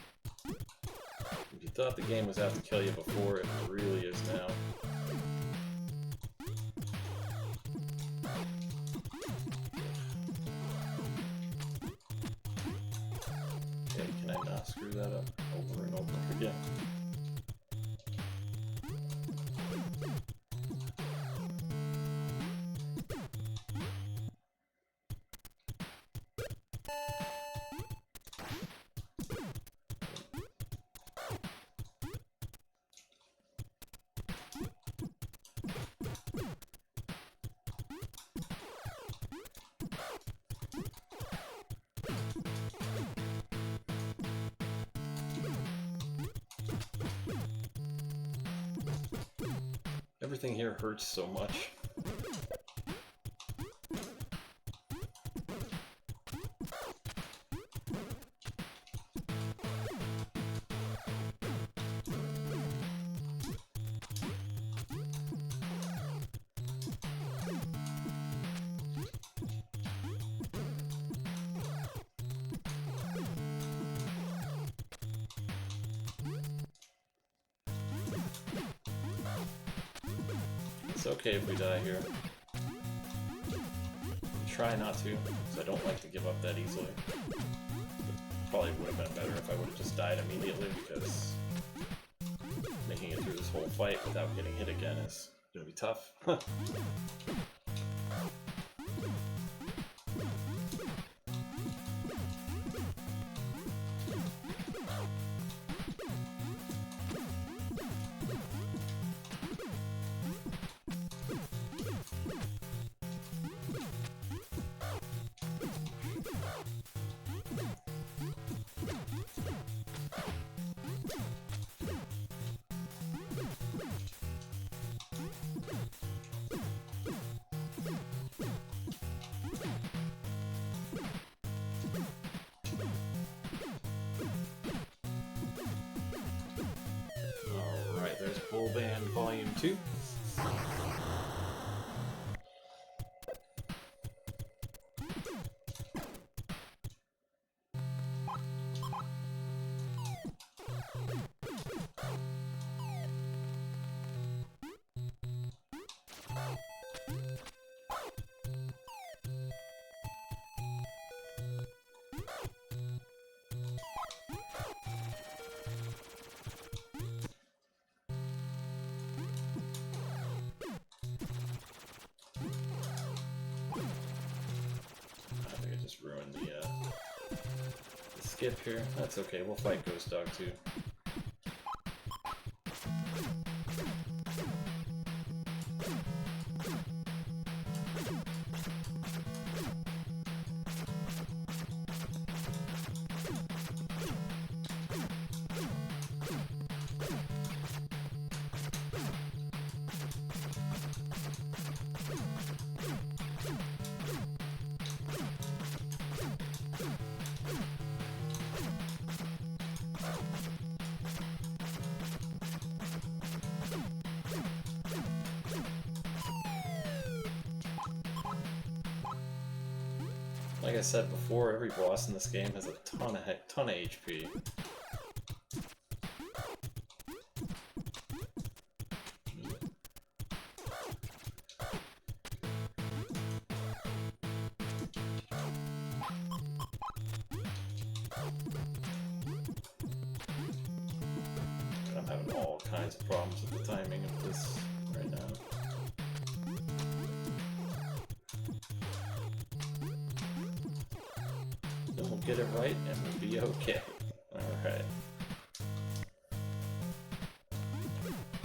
If you thought the game was out to kill you before, it really is now. Okay, can I not screw that up over and over again? Everything here hurts so much. It's okay if we die here. Try not to, because I don't like to give up that easily. It probably would have been better if I would have just died immediately, because making it through this whole fight without getting hit again is going to be tough. Alright, there's Bull Band Volume 2. Just ruined the skip here. That's okay, we'll fight Ghost Dog too. Like I said before, every boss in this game has a ton of HP. I'm having all kinds of problems with the timing of this right now. We'll get it right and we'll be okay. Alright.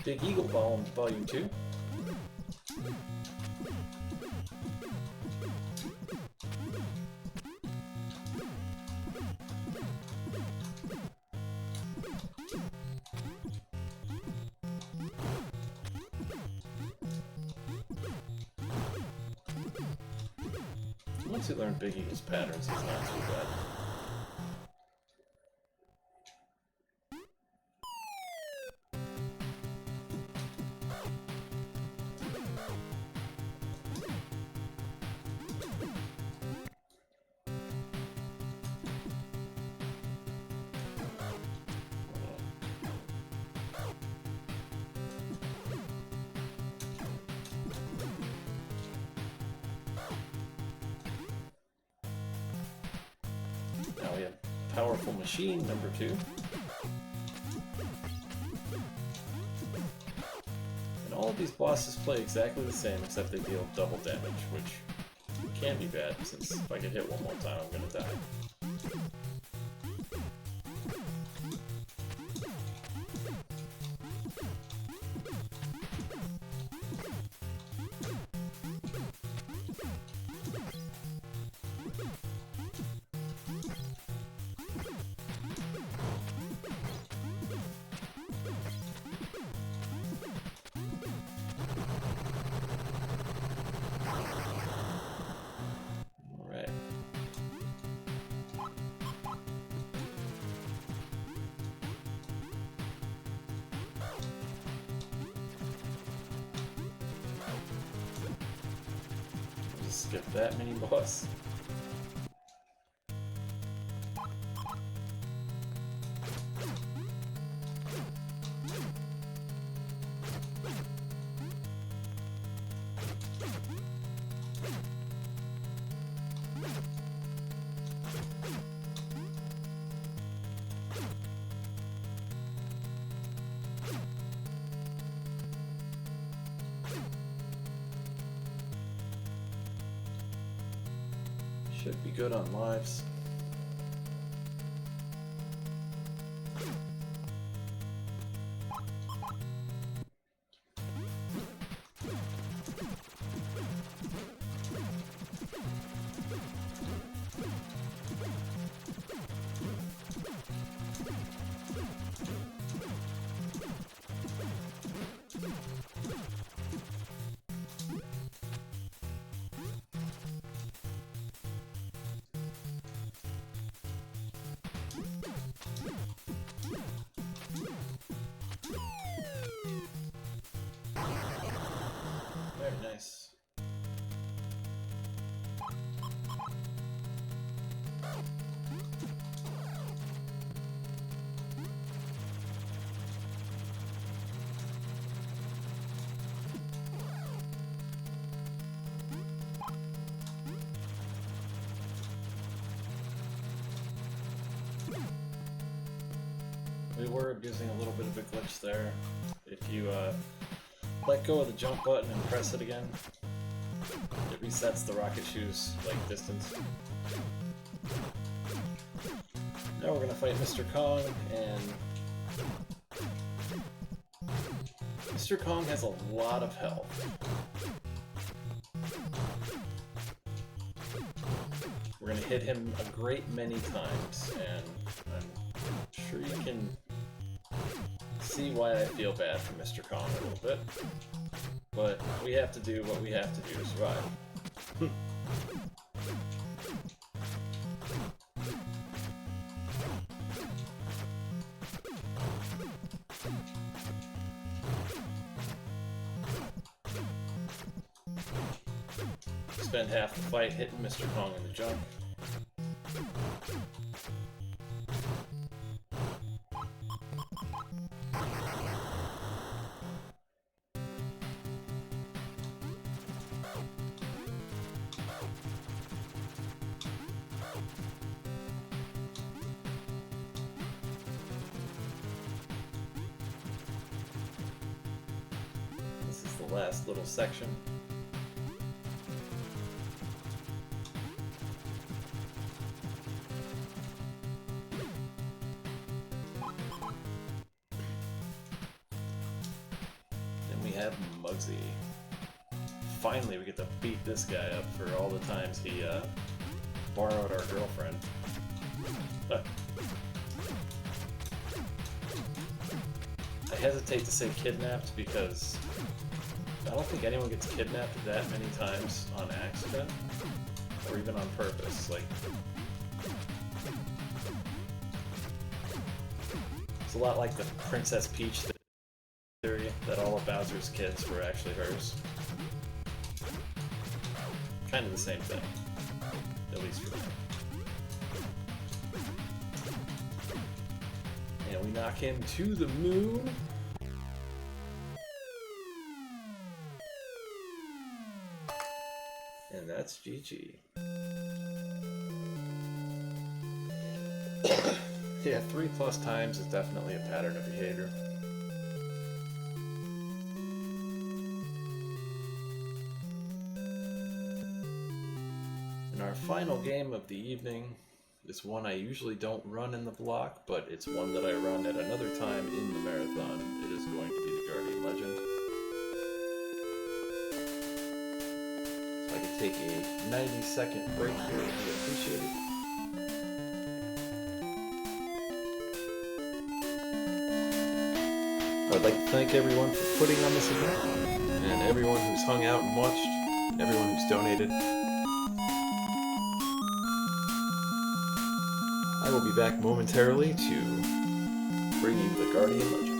Big Eagle Volume 2. Once you learn Big Eagle's patterns, he's not too bad. Now we have Powerful Machine number 2. And all of these bosses play exactly the same, except they deal double damage, which can be bad, since if I get hit one more time, I'm gonna die. Skip that mini boss. Should be good on lives. Very nice. We were abusing a little bit of a glitch there. If you let go of the jump button and press it again, it resets the rocket shoes like distance. Now we're gonna fight Mr. Kong, and Mr. Kong has a lot of health. We're gonna hit him a great many times, and I'm sure you can see why I feel bad for Mr. Kong a little bit. But we have to do what we have to do to survive. Spend half the fight hitting Mr. Kong in the junk. This is the last little section. clumsy. Finally, we get to beat this guy up for all the times he borrowed our girlfriend. I hesitate to say kidnapped because I don't think anyone gets kidnapped that many times on accident or even on purpose. Like, it's a lot like the Princess Peach theory that all of Bowser's kids were actually hers. Kind of the same thing, at least for me. And we knock him to the moon. And that's GG. Yeah, 3+ times is definitely a pattern of behavior. And our final game of the evening is one I usually don't run in the block, but it's one that I run at another time in the marathon. It is going to be the Guardian Legend. So I can take a 90-second break here, would be appreciated. I'd like to thank everyone for putting on this event, and everyone who's hung out and watched, and everyone who's donated. I will be back momentarily to bring you the Guardian Legend.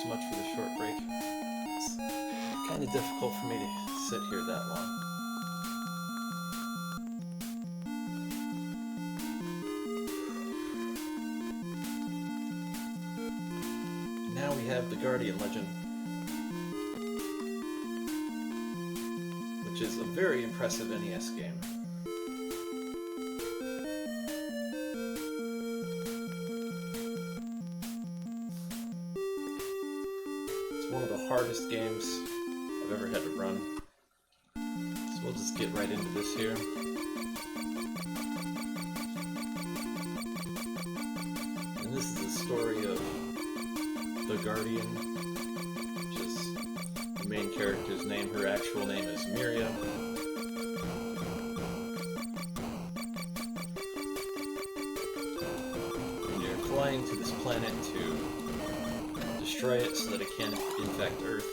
so much for the short break. It's kind of difficult for me to sit here that long. we have the Guardian Legend, which is a very impressive NES game. It's one of the hardest games I've ever had to run. So we'll just get right into this here. And this is the story of the Guardian, which is the main character's name. Her actual name is Miriam. And you're flying to this planet to destroy it so that it can't infect Earth.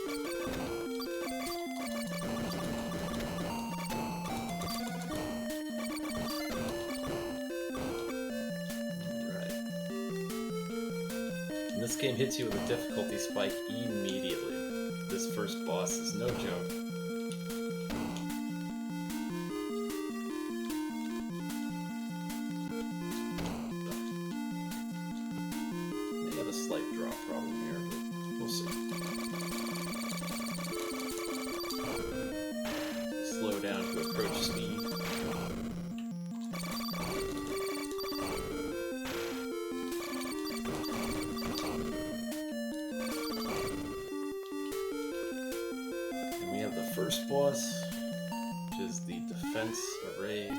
This game hits you with a difficulty spike immediately. This first boss is no joke. They have a slight drop problem here, but we'll see. Slow down to approach speed. First boss, which is the defense array.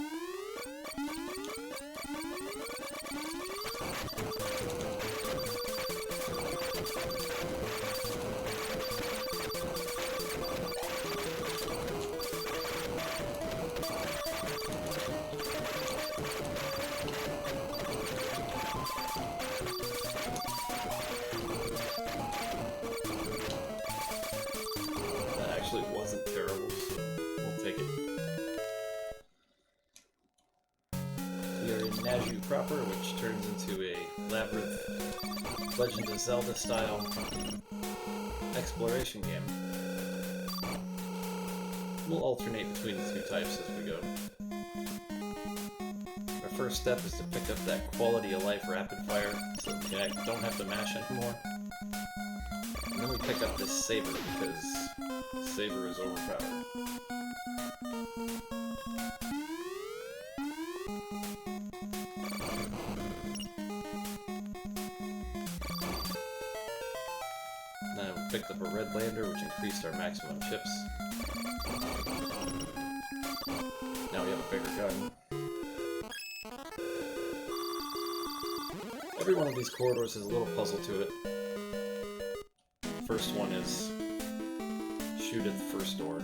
Actually wasn't terrible, so we'll take it. We are in Naju proper, which turns into a Labyrinth, Legend of Zelda style exploration game. We'll alternate between the two types as we go. Our first step is to pick up that quality of life rapid fire, so we don't have to mash anymore. And then we pick up this saber, because saber is overpowered. Now we picked up a red lander, which increased our maximum chips. Now we have a bigger gun. Every one of these corridors has a little puzzle to it. First one is shoot at the first door.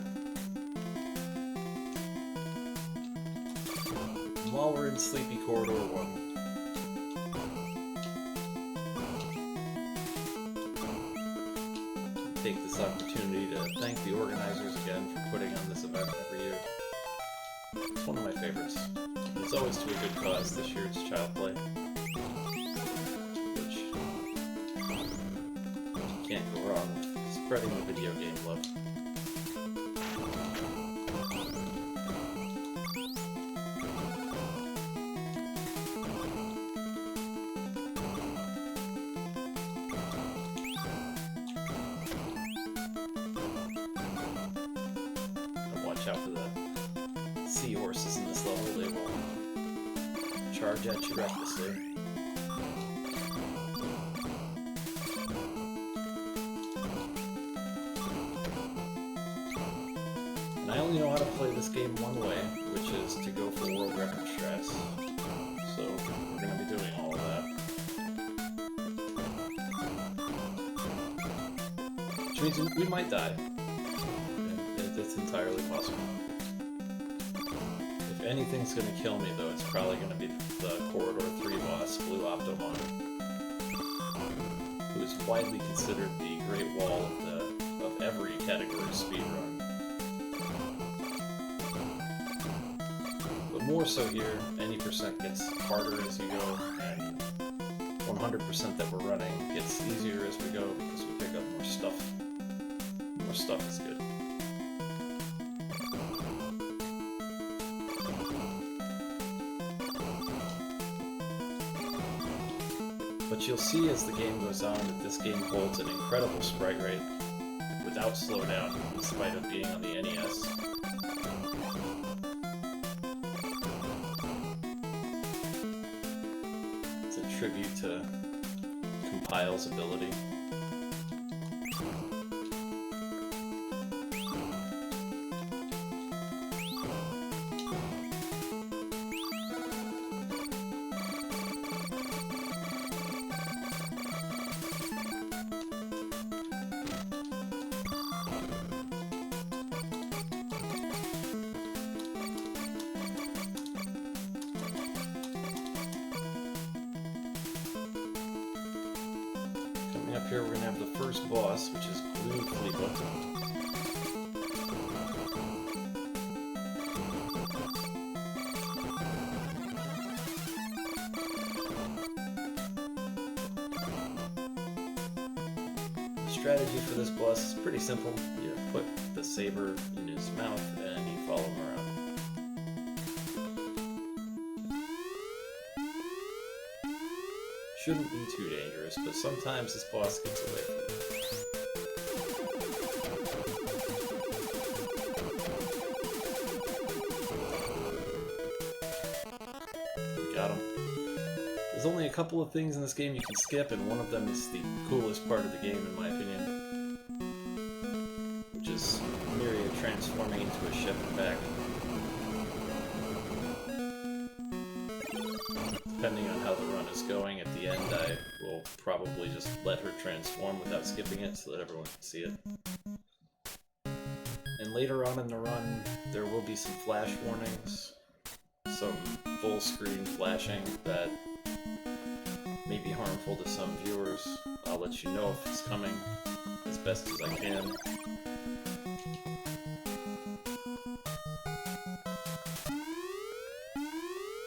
While we're in Sleepy Corridor 1, take this opportunity to thank the organizers again for putting on this event every year. It's one of my favorites. It's always to a good cause. This year it's Child Play, which can't go wrong with spreading the video game love. Watch out for the seahorses in this level. They will charge at you recklessly. And I only know how to play this game one way, which is to go for world record strats. So we're going to be doing all of that. Which means we might die. It's entirely possible. If anything's going to kill me, though, it's probably going to be the Corridor 3 boss, Blue Optomon, who is widely considered the Great Wall of every category of speedrun. But more so here, any percent gets harder as you go, and 100% that we're running gets easier as we go because we pick up more stuff. More stuff is good. But you'll see as the game goes on that this game holds an incredible sprite rate without slowdown, in spite of being on the NES. It's a tribute to Compile's ability. Up here we're going to have the first boss, which is Glue Fleetwood. The strategy for this boss is pretty simple. You put the saber in his mouth and you follow him around. Shouldn't be too dangerous, but sometimes this boss gets away from you. Got him. There's only a couple of things in this game you can skip, and one of them is the coolest part of the game, in my opinion, which is Myria transforming into a ship and back. Depending on how the run is going, at the end I will probably just let her transform without skipping it so that everyone can see it. And later on in the run, there will be some flash warnings, some full screen flashing that may be harmful to some viewers. I'll let you know if it's coming as best as I can.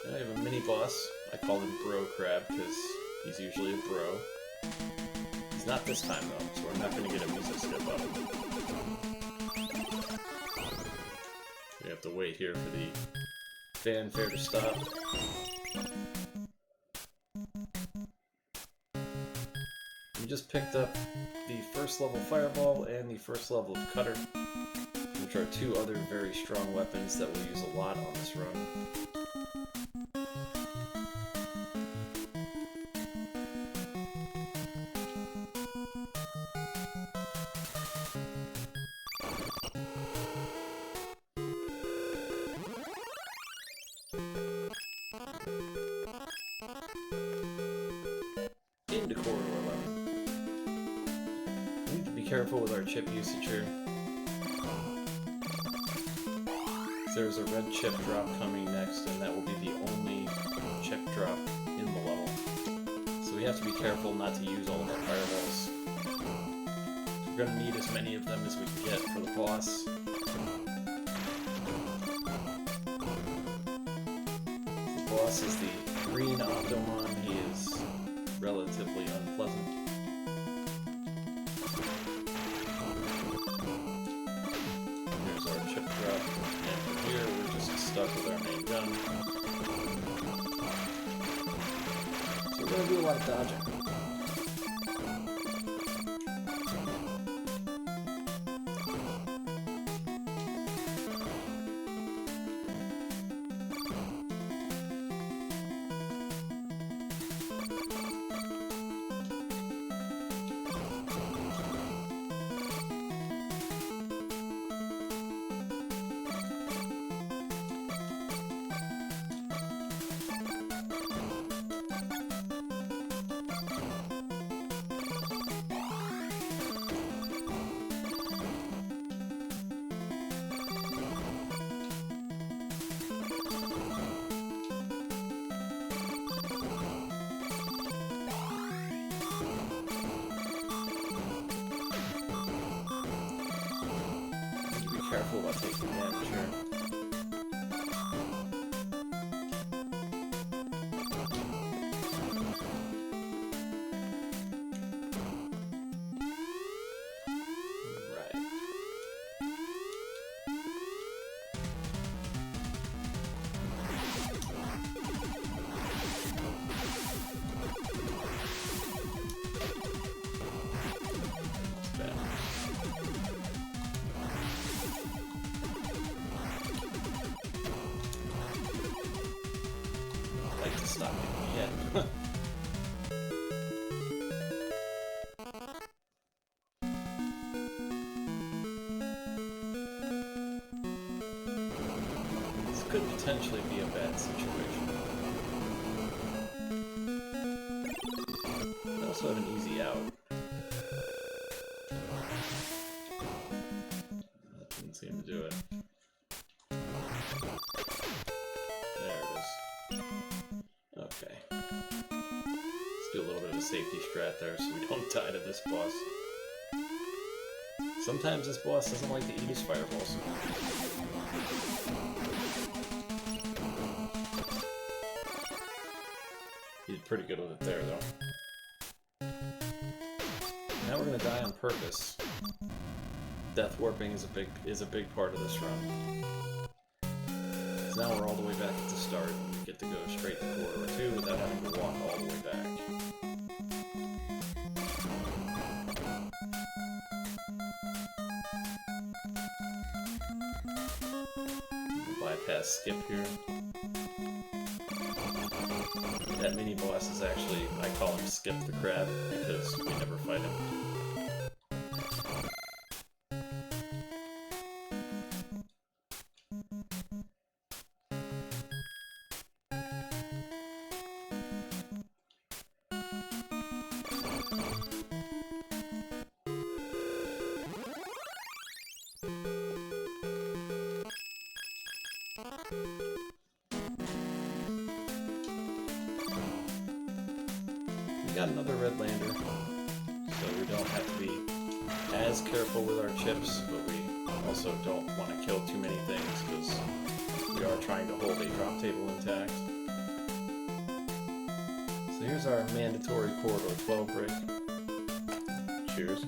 Then I have a mini boss. I call him Bro Crab because he's usually a bro. He's not this time though, so we're not going to get a music skip on him. We have to wait here for the fanfare to stop. We just picked up the first level Fireball and the first level of Cutter, which are two other very strong weapons that we'll use a lot on this run. Into Corridor 11. We need to be careful with our chip usage here. There's a red chip drop coming next, and that will be the only chip drop in the level. So we have to be careful not to use all of our fireballs. We're going to need as many of them as we can get for the boss. The boss is the green Optomon. He is relatively unpleasant. Here's our chip drop, and from here we're just stuck with our main gun. So we're going to do a lot of dodging. Careful about taking damage here. Right. could potentially be a bad situation. I also have an easy out. That didn't seem to do it. There it is. Okay. Let's do a little bit of a safety strat there so we don't die to this boss. Sometimes this boss doesn't like to eat his fireballs. He did pretty good with it there, though. Now we're gonna die on purpose. Death warping is a big part of this run. So now we're all the way back at the start, and we get to go straight to Corridor 2 without having to walk all the way back. Bypass skip here. That mini boss is actually, I call him Skip the Crab, because we never fight him. We got another red lander, so we don't have to be as careful with our chips, but we also don't want to kill too many things because we are trying to hold a drop table intact. So here's our mandatory Corridor 12 break. Cheers.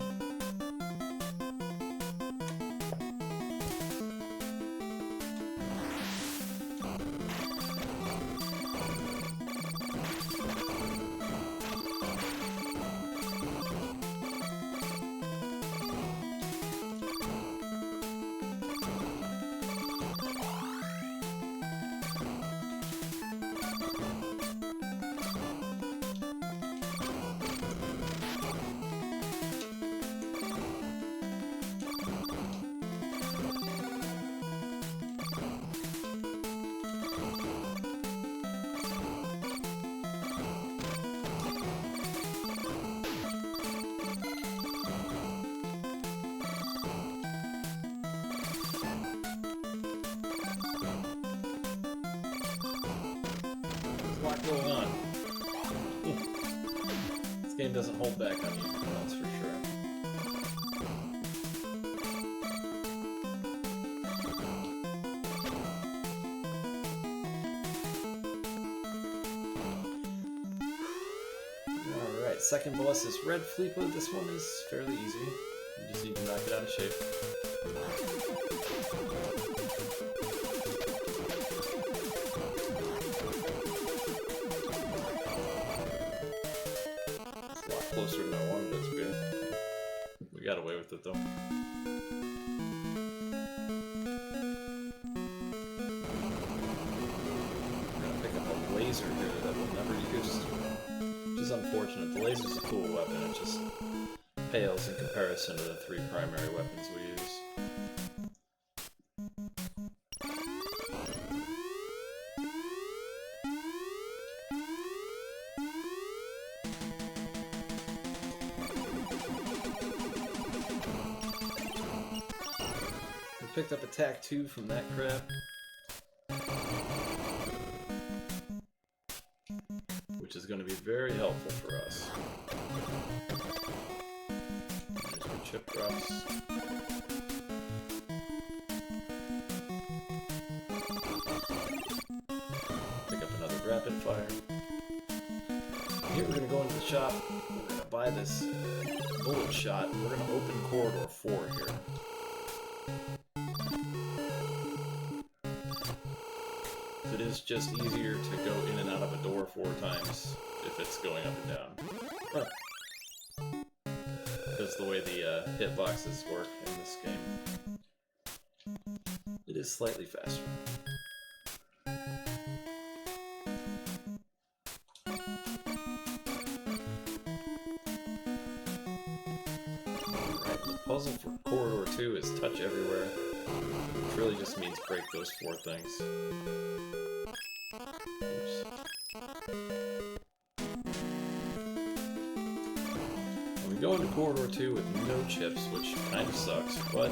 A lot going on. This game doesn't hold back on you, that's for sure. Alright, second boss is Red Fleepa. This one is fairly easy. You just need to knock it out of shape. Closer than I wanted it to be. We got away with it though. We're gonna pick up a laser here that we'll never use. Which is unfortunate. The laser's a cool weapon, it just pales in comparison to the three primary weapons we use. Picked up attack 2 from that crab, which is going to be very helpful for us. There's our chip drops. Pick up another rapid fire. Here we're going to go into the shop. We're going to buy this bullet shot. We're going to open Corridor 4 here. It is just easier to go in and out of a door 4 times if it's going up and down. Because the way the hitboxes work in this game. It is slightly faster. Alright, the puzzle for Corridor 2 is touch everywhere. Which really just means break those 4 things. Oops. We go into Corridor 2 with no chips, which kind of sucks, but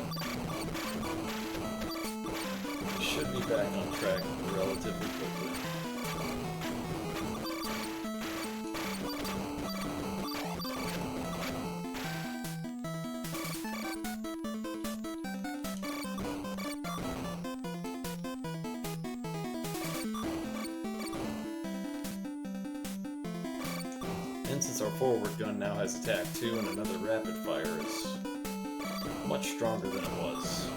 we should be back on track relatively quickly. And since our forward gun now has attack 2 and another rapid fire, it's much stronger than it was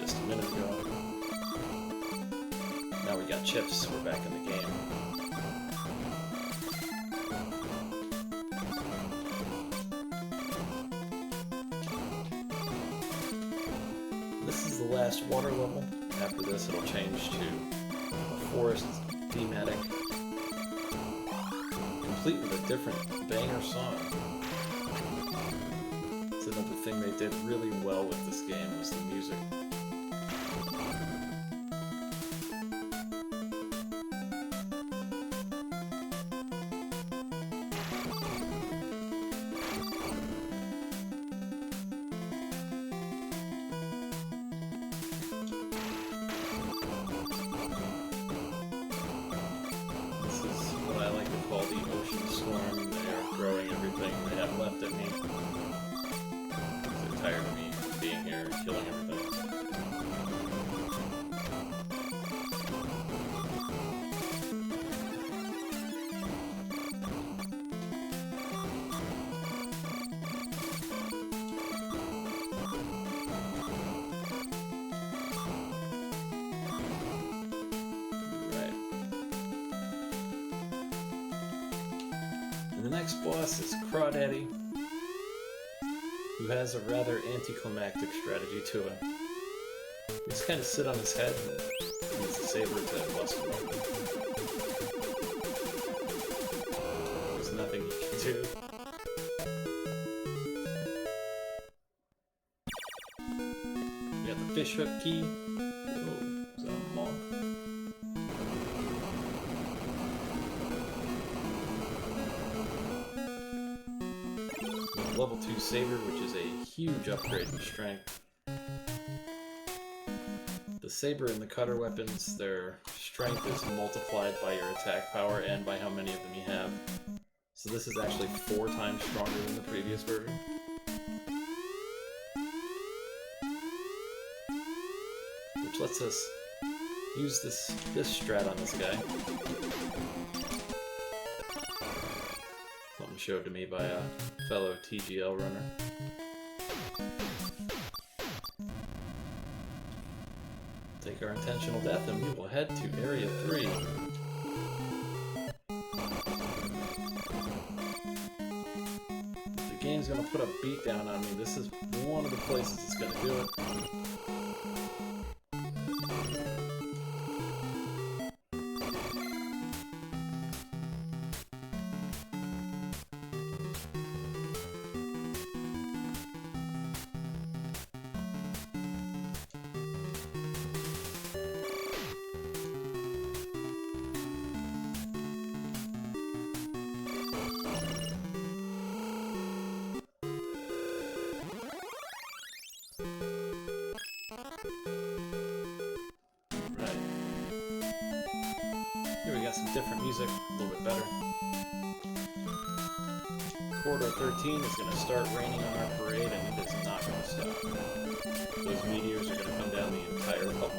just a minute ago. Now we got chips, we're back in the game. This is the last water level. After this it'll change to a forest thematic, complete with a different banger song. It's another thing they did really well with this game was the music. Throwing everything they have left at me. They're tired of me being here and killing everything. The next boss is Crawdaddy, who has a rather anticlimactic strategy to him. You just kind of sit on his head and use the saber to bust him open. There's nothing you can do. You got the fishhook key. Oh, is that a monk? Level 2 saber, which is a huge upgrade in strength. The saber and the cutter weapons, their strength is multiplied by your attack power and by how many of them you have. So this is actually 4 times stronger than the previous version. Which lets us use this strat on this guy. Something showed to me by a fellow TGL runner. Take our intentional death and we will head to Area 3. The game's gonna put a beat down on me. This is one of the places it's gonna do it. Right. Here we got some different music, a little bit better. Corridor 13 is going to start raining on our parade, and it is not going to stop. Those meteors are going to come down the entire level.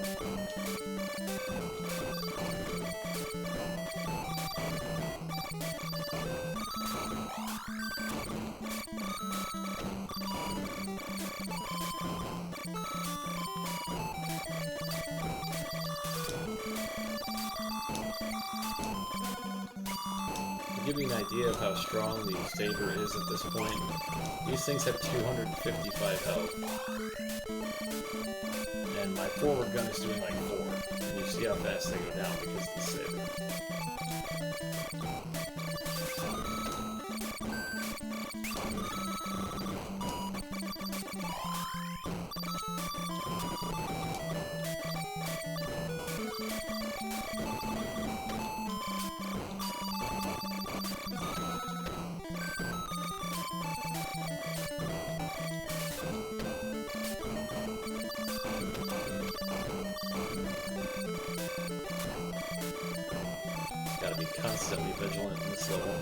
To give you an idea of how strong the saber is at this point, these things have 255 health. And my forward gun is doing like 4. And you see how fast they go down because of the saber. Gotta be constantly vigilant in this level.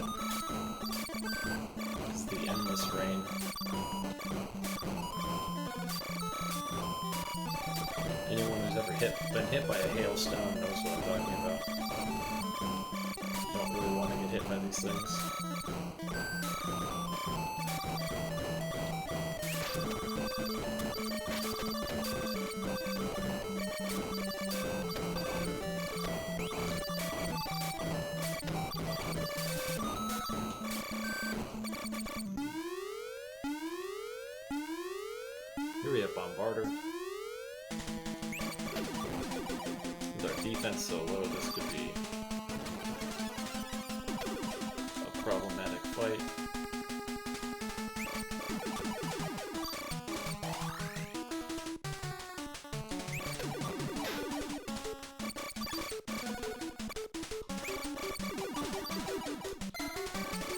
It's the endless rain. Anyone who's ever been hit by a hailstone knows what I'm talking about. You don't really want to get hit by these things. Here we have Bombarder. With our defense so low, this could be a problematic fight.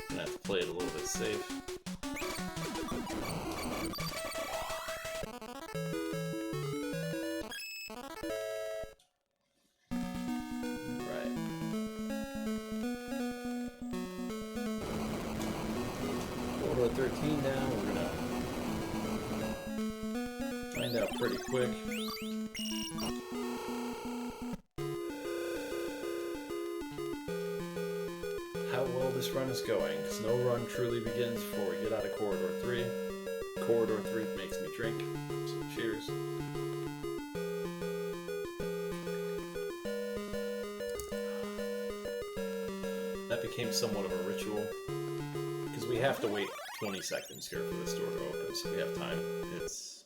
Gonna have to play it a little bit safe. We're 13 down, we're gonna find out pretty quick. How well this run is going, because no run truly begins before we get out of Corridor 3. Corridor 3 makes me drink, so cheers. That became somewhat of a ritual, because we have to wait 20 seconds here for this door to open, so we have time. It's...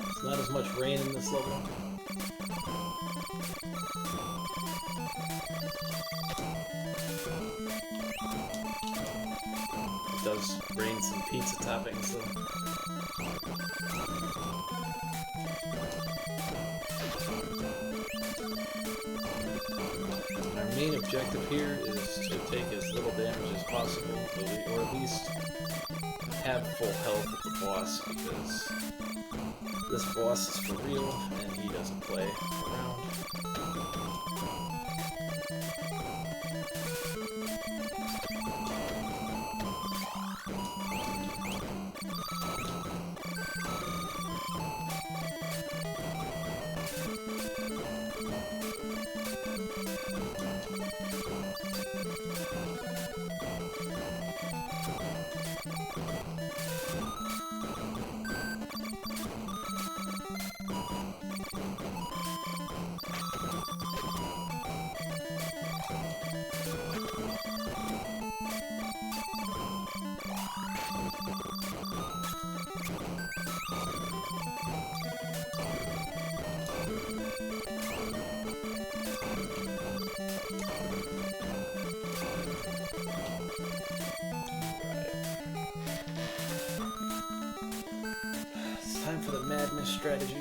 There's not as much rain in this level. It does rain some pizza toppings though. Our main objective here is to take as little damage as possible, or at least have full health with the boss, because this boss is for real and he doesn't play around. Time for the madness strategy.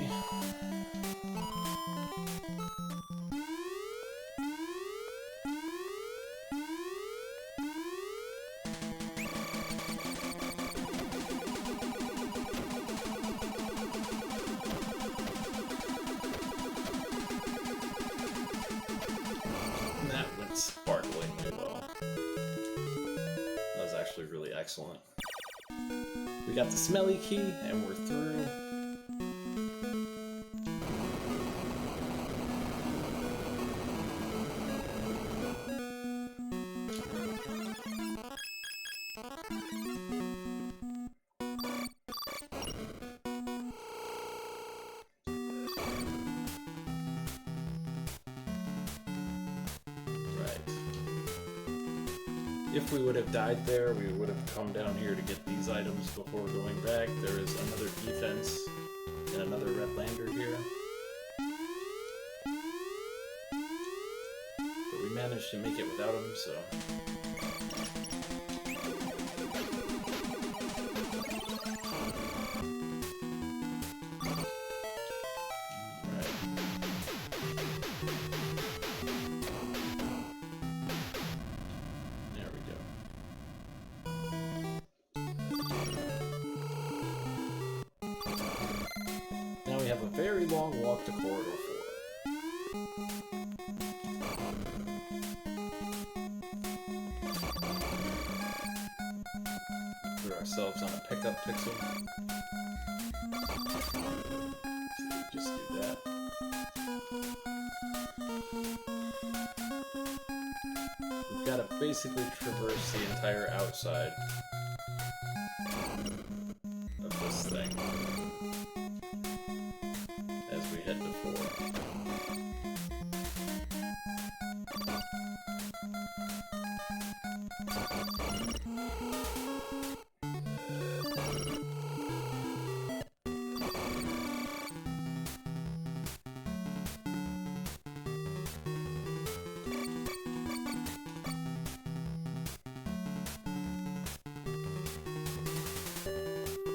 And that went sparklingly well. That was actually really excellent. We got the smelly key, and we're through. Right. If we would have died there, we would have come down here to get these items before going back. There is another defense and another red lander here. But we managed to make it without him, so... very long walk to corridor 4. Put ourselves on a pickup pixel. So just do that. We've got to basically traverse the entire outside of this thing. As we head to 4.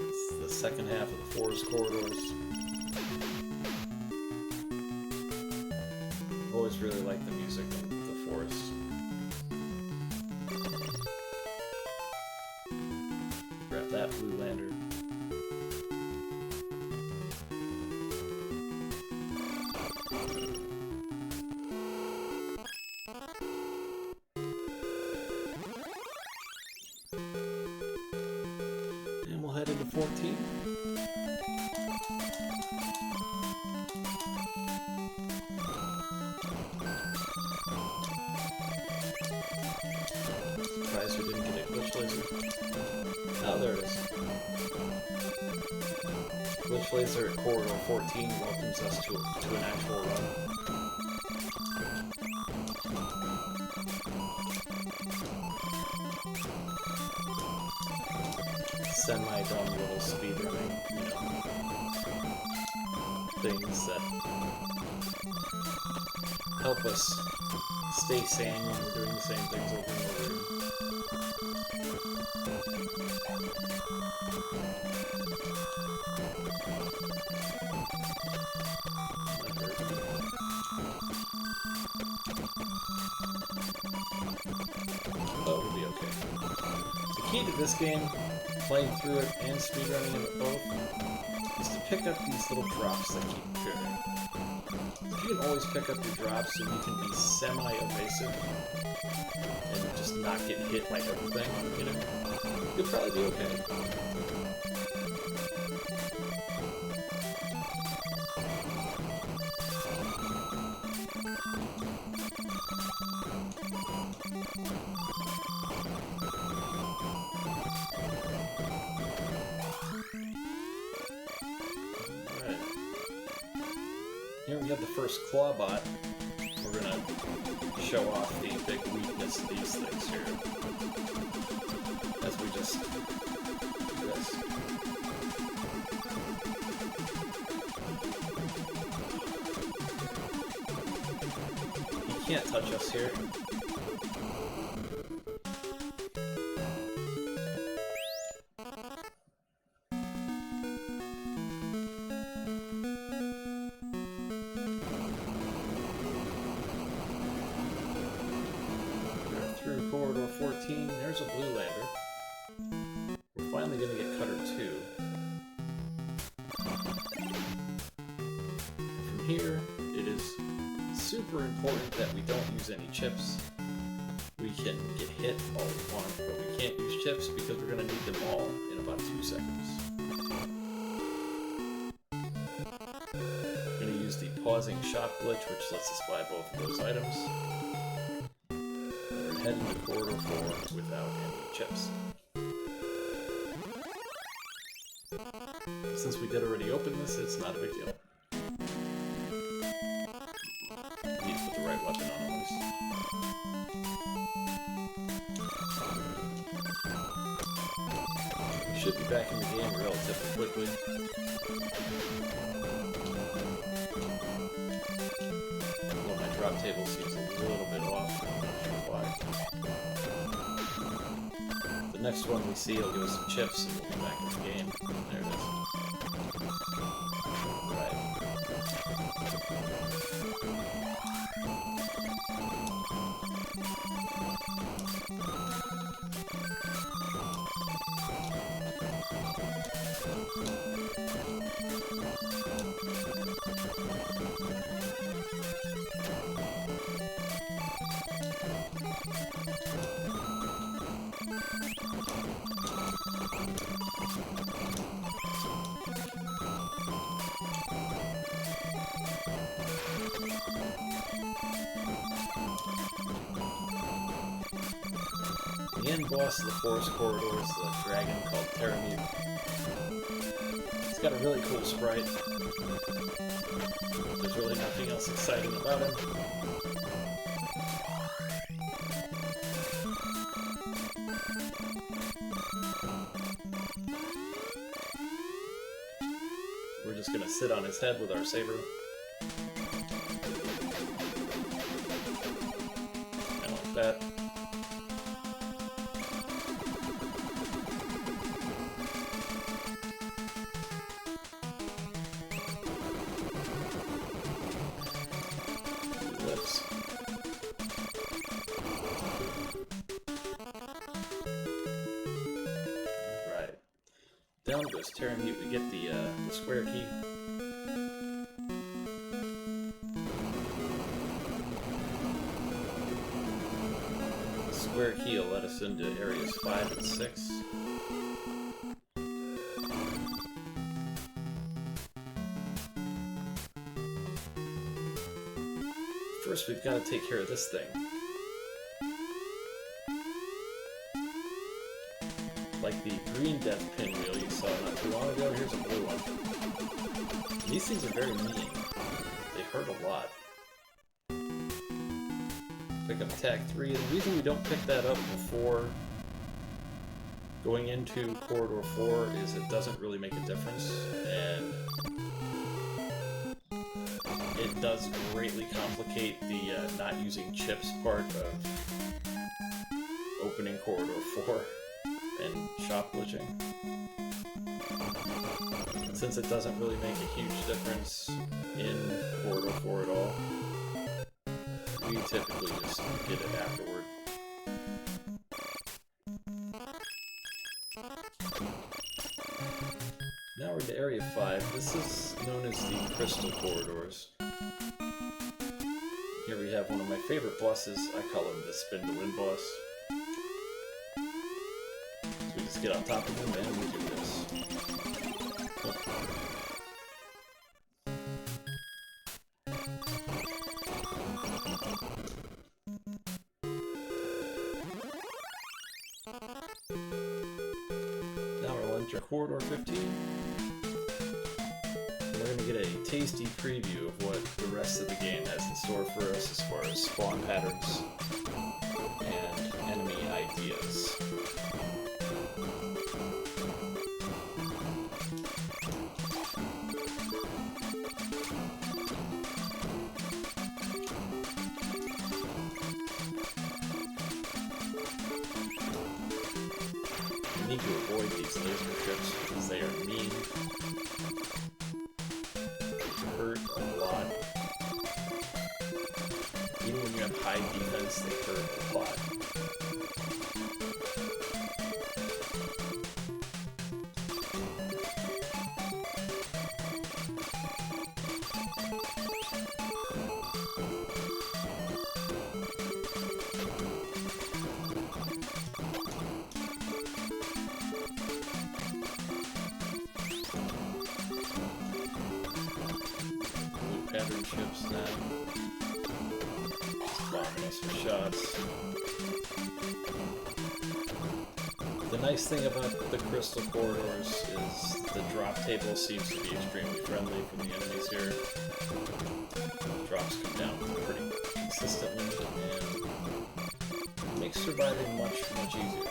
It's the second half of the forest corridors. I've always really liked the music of the forest. Grab that blue lantern. And we'll head into 14. Surprised we didn't get a glitch laser. Oh, there it is. Glitch laser at corridor 14 welcomes us to an actual run. Semi-dumb little speedrunning, things that help us stay sane when we're doing the same things over and over again. Oh, it'll be okay. The key to this game, playing through it and speedrunning it both, is to pick up these little drops that keep appearing. If you can always pick up your drops and you can be semi-evasive and just not get hit by everything, you'll probably be okay. Here we have the first Clawbot. We're gonna show off the big weakness of these things here. As we just do this. You can't touch us here. Through corridor 14, there's a blue lander. We're finally going to get Cutter 2. From here, it is super important that we don't use any chips. We can get hit all we want, but we can't use chips because we're going to need them all in about 2 seconds. We're going to use the pausing shop glitch, which lets us buy both of those items. Head into corridor 4 without any chips. Since we did already open this, it's not a big deal. Need to put the right weapon on at least. Should be back in the game relatively quickly. Although my drop table seems a little bit off, I'm not sure why. The next one we see will give us some chips and we'll be back in the game. There it is. Right. The end boss of the forest corridor is the dragon called Terramute. He's got a really cool sprite. There's really nothing else exciting about him. We're just gonna sit on his head with our saber. Kinda like that. Right. Down goes Terramute. We get the square key. The square key will let us into areas 5 and 6. First, we've got to take care of this thing. Like the green death pinwheel you saw not too long ago, here's a blue one. These things are very mean. They hurt a lot. Pick up attack 3, and the reason we don't pick that up before going into corridor 4 is it doesn't really make a difference, and it does greatly complicate the not using chips part of opening corridor 4 and shop glitching. And since it doesn't really make a huge difference in corridor 4 at all, we typically just get it afterward. Now we're into area 5. This is known as the Crystal Corridors. Here we have one of my favorite bosses. I call him the spin to win boss. So we just get on top of him and we do this. Now we'll enter corridor 15. We're going to get a tasty preview of what the rest of the game has in store for us as far as spawn patterns and enemy ideas. You need to avoid these laser trips because they are mean. Hurt a lot. Even when you have high defense, they hurt a lot. Pattern chips now. Just bombing us with shots. The nice thing about the crystal corridors is the drop table seems to be extremely friendly for the enemies here. Drops come down pretty consistently and makes surviving much, much easier.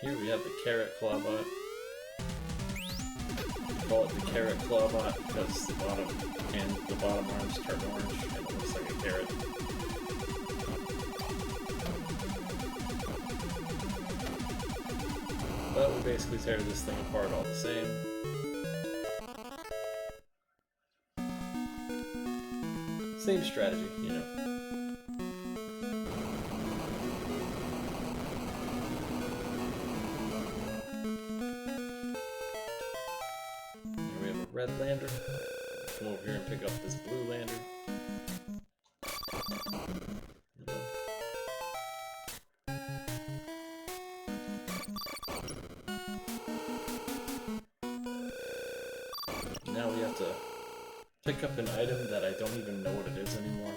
Here we have the Carrot Clawbot. We call it the Carrot Clawbot because the bottom arms turn orange and it looks like a carrot. But we basically tear this thing apart all the same. Same strategy, you know. Here we have a red lander. Come over here and pick up this blue lander. Now we have to pick up an item that I don't even know what it is anymore.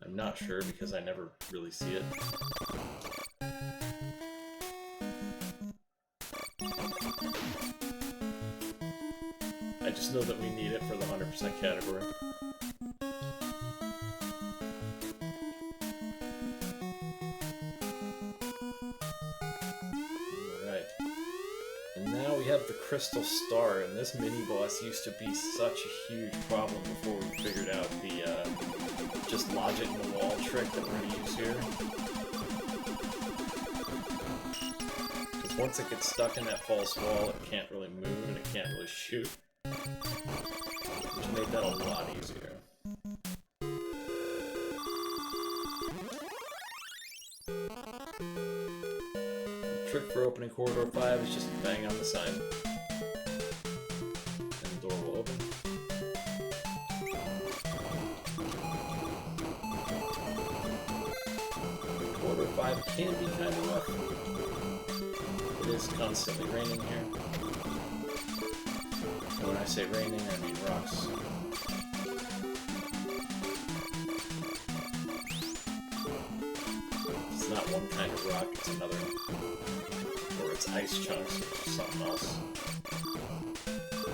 I'm not sure because I never really see it. I just know that we need it for the 100% category. The Crystal Star, and this mini-boss used to be such a huge problem before we figured out the just logic in the wall trick that we're going to use here. Because once it gets stuck in that false wall, it can't really move and it can't really shoot. Which made that a lot easier. Trick for opening Corridor 5 is just bang on the sign. And the door will open. Corridor 5 can be kind of rough. It is constantly raining here. And when I say raining, I mean rocks. It's not one kind of rock, it's another. Or it's ice chunks, or something else.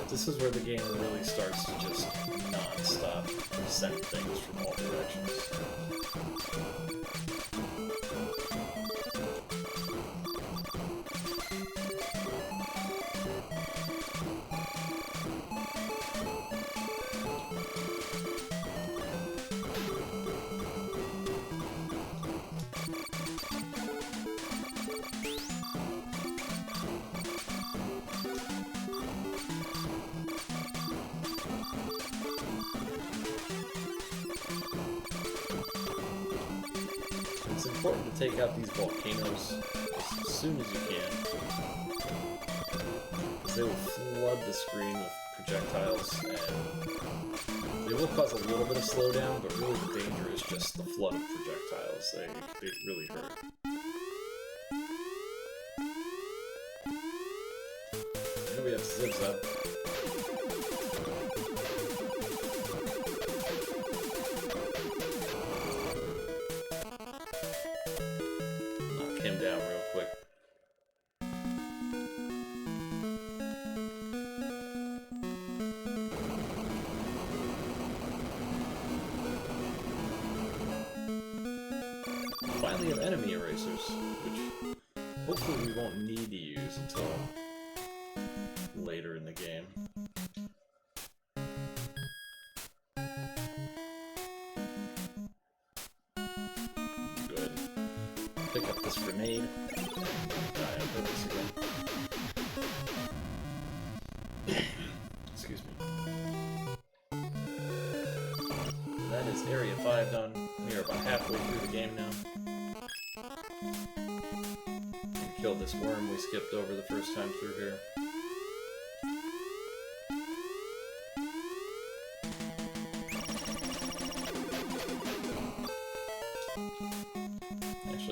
This is where the game really starts to just non-stop send things from all directions. It's important to take out these volcanoes as soon as you can, because they will flood the screen with projectiles, and they will cause a little bit of slowdown, but really the danger is just the flood of projectiles. They really hurt. Here we have Zip-Zap. Him down real quick. Finally have enemy erasers, which hopefully we won't need to use until later in the game. Pick up this grenade. Die on purpose again. Excuse me. That is Area 5 done. We are about halfway through the game now. We killed this worm we skipped over the first time through here.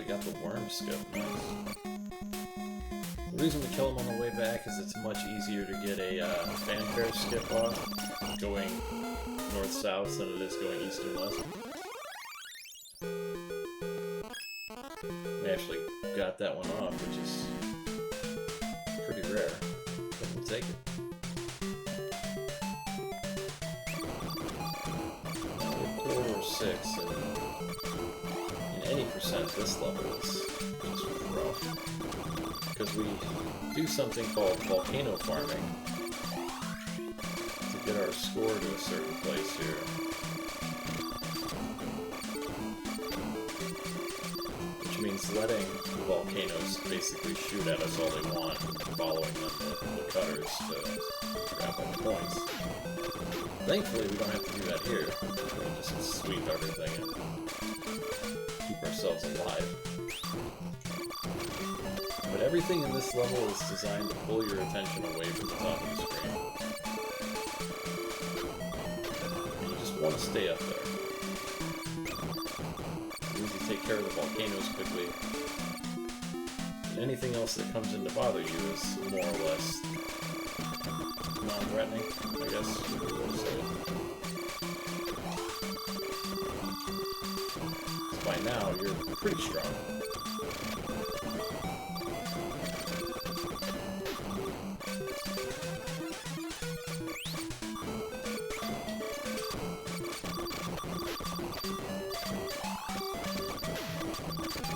Got the worm skip, nice. The reason we kill him on the way back is it's much easier to get a fanfare skip off going north-south than it is going east and west. We actually got that one off, which is pretty rare, but we'll take it. Now we have Corridor 6, and any percent this level is just rough. Because we do something called volcano farming to get our score to a certain place here. Which means letting the volcanoes basically shoot at us all they want, following them with the cutters to grab all the points. Thankfully, we don't have to do that here. We can just sweep everything and keep ourselves alive. But everything in this level is designed to pull your attention away from the top of the screen. And you just want to stay up there. As long as you take care of the volcanoes quickly, and anything else that comes in to bother you is more or less non-threatening, I guess you would say. So by now, you're pretty strong.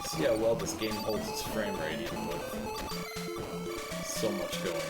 See how well this game holds its frame rate even with so much going on.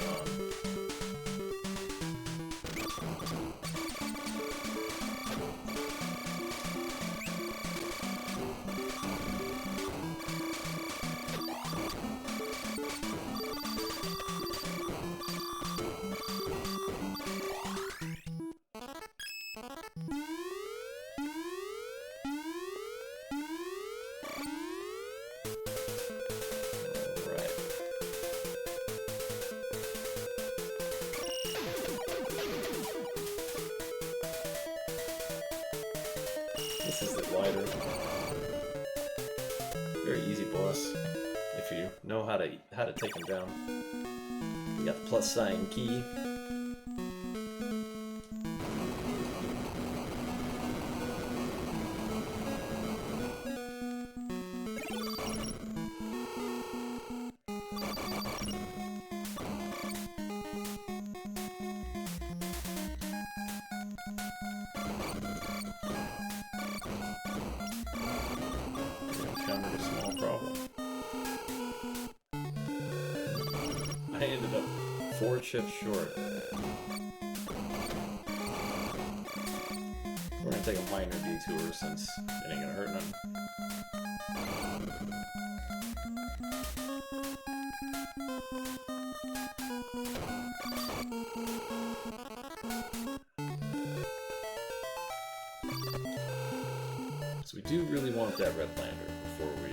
This is the glider. Very easy boss if you know how to take him down. You got the plus sign key. Encountered a small problem. I ended up 4 chips short. We're gonna take a minor detour since it ain't gonna hurt none. So we do really want that red lantern before we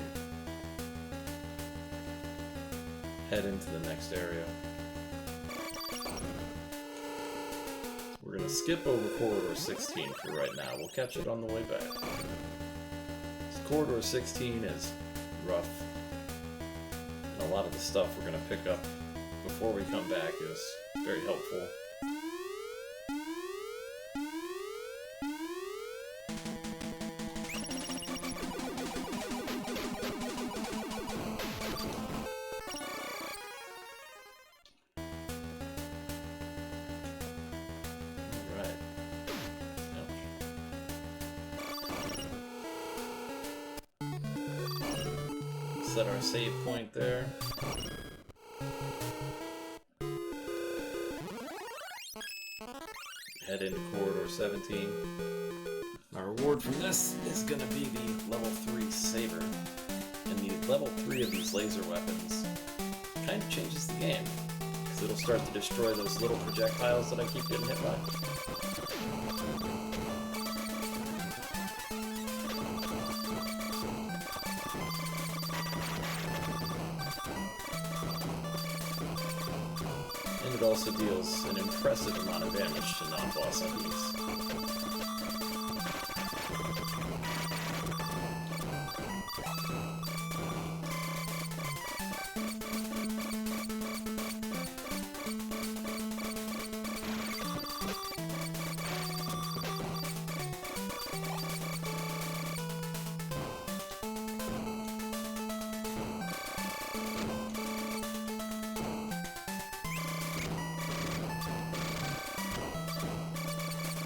head into the next area. We're gonna skip over Corridor 16 for right now. We'll catch it on the way back. This Corridor 16 is rough, and a lot of the stuff we're gonna pick up before we come back is very helpful. Set our save point there. Head into Corridor 17. Our reward from this is going to be the level 3 saber. And the level 3 of these laser weapons kind of changes the game, because it'll start to destroy those little projectiles that I keep getting hit by. It also deals an impressive amount of damage to non-boss enemies.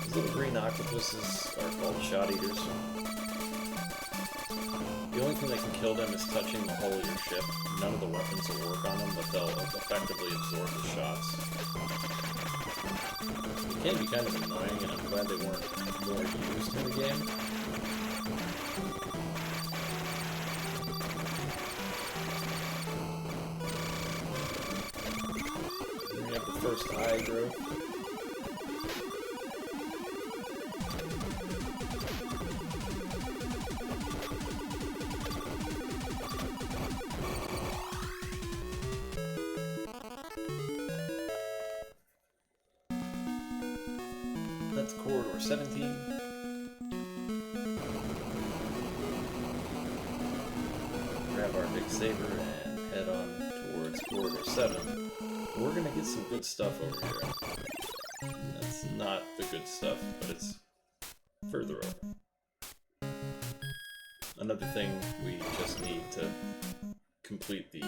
These little green octopuses are called shot eaters. The only thing that can kill them is touching the hull of your ship. None of the weapons will work on them, but they'll effectively absorb the shots. It can be kind of annoying, and I'm glad they weren't more used in the game. Then we have the first high growth. That's corridor 17. Grab our big saber and head on towards corridor 7. We're gonna get some good stuff over here. That's not the good stuff, but it's further over. Another thing we just need to complete the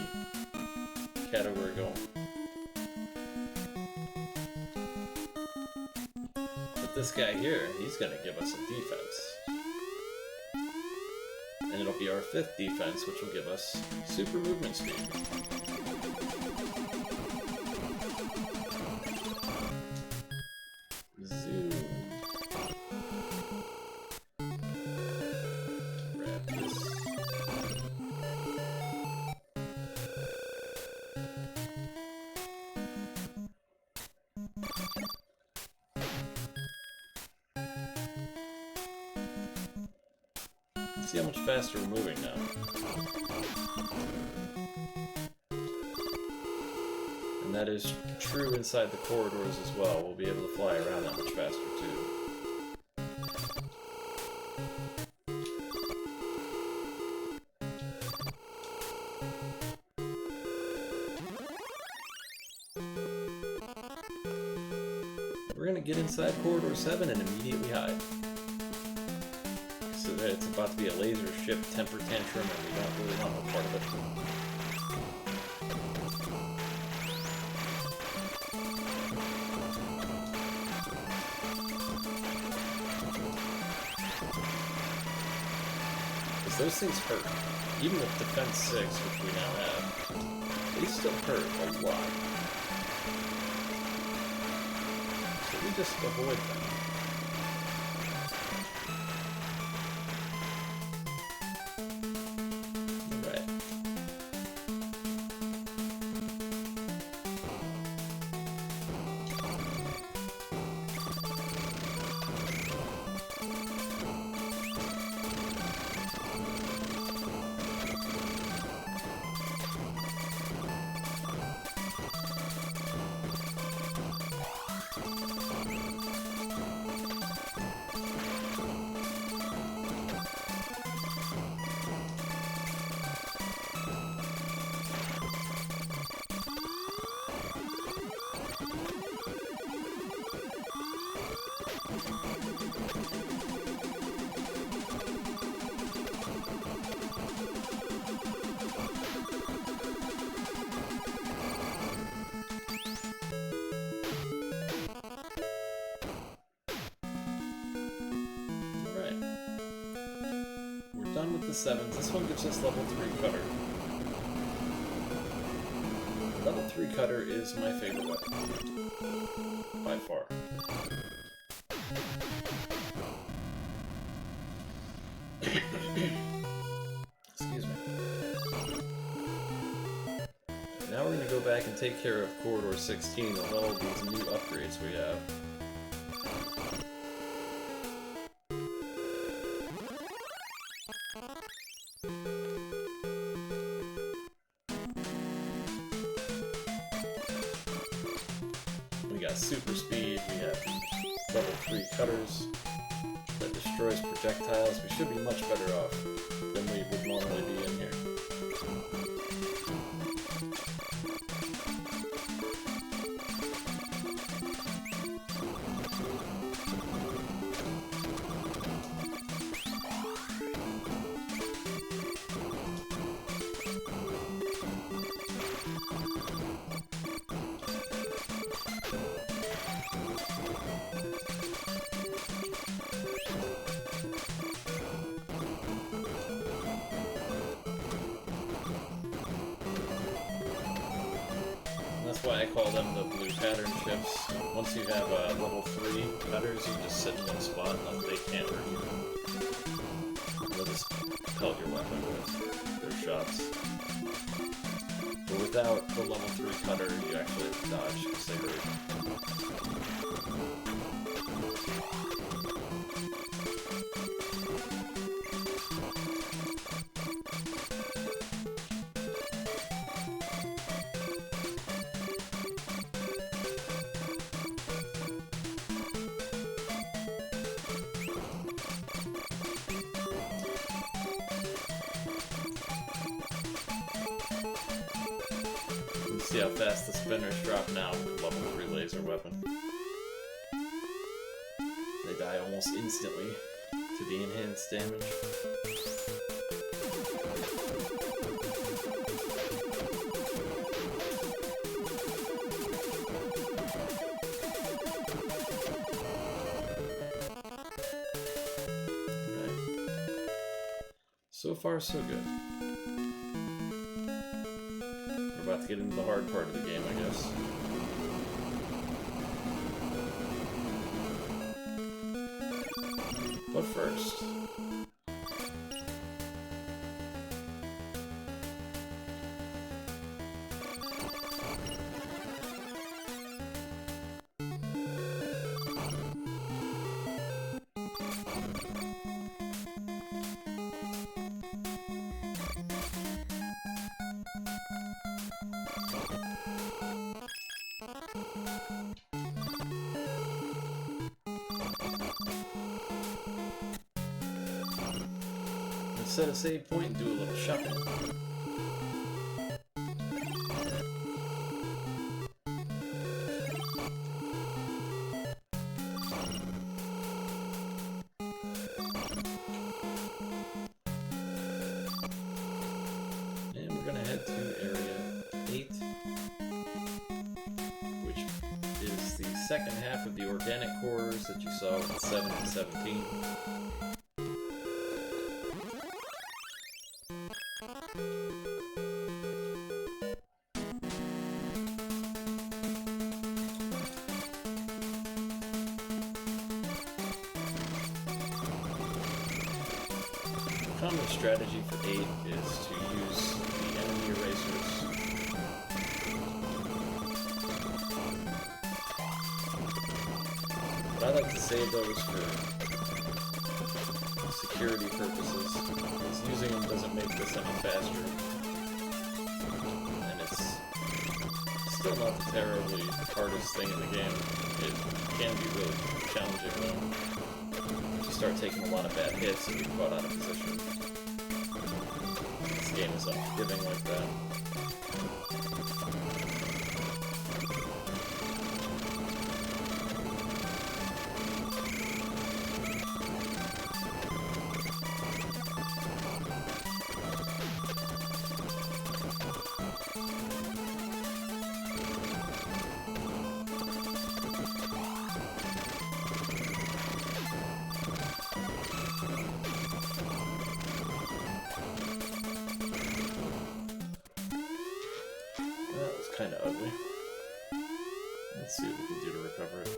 category goal. This guy here, he's gonna give us a defense. And it'll be our 5th defense, which will give us super movement speed. Zoom. Grab this. See how much faster we're moving now. And that is true inside the corridors as well. We'll be able to fly around that much faster too. We're gonna get inside corridor 7 and immediately hide. So that it's about to be a laser ship temper tantrum, and we don't really want no part of it. Because those things hurt. Even with Defense 6, which we now have, they still hurt a lot. So we just avoid them. Done with the 7s. This one gives us level 3 cutter. Level 3 cutter is my favorite weapon. By far. Excuse me. Now we're going to go back and take care of corridor 16 with all of these new upgrades we have. We got super speed, we have level 3 cutters that destroys projectiles. We should be much better off than we would normally be in here. That's why I call them the blue pattern chips. Once you have level 3 cutters, you just sit in one spot and they can't hurt you. They'll just pelt your weapon with their shots. But without the level 3 cutter, you actually have to dodge because they hurt. See how fast the spinners drop now with level 3 laser weapon. They die almost instantly to the enhanced damage. Right. So far, so good. We're about to get into the hard part of the game, I guess. But first... set a save point and do a little shopping. And we're gonna head to area 8, which is the second half of the organic cores that you saw with 7 and 17. Common strategy for 8 is to use the enemy erasers. But I like to save those for security purposes, because using them doesn't make this any faster. And it's still not the terribly hardest thing in the game. It can be really challenging though. You start taking a lot of bad hits and you're caught out of position. This game is unforgiving like that. Kind of ugly. Let's see what we can do to recover it.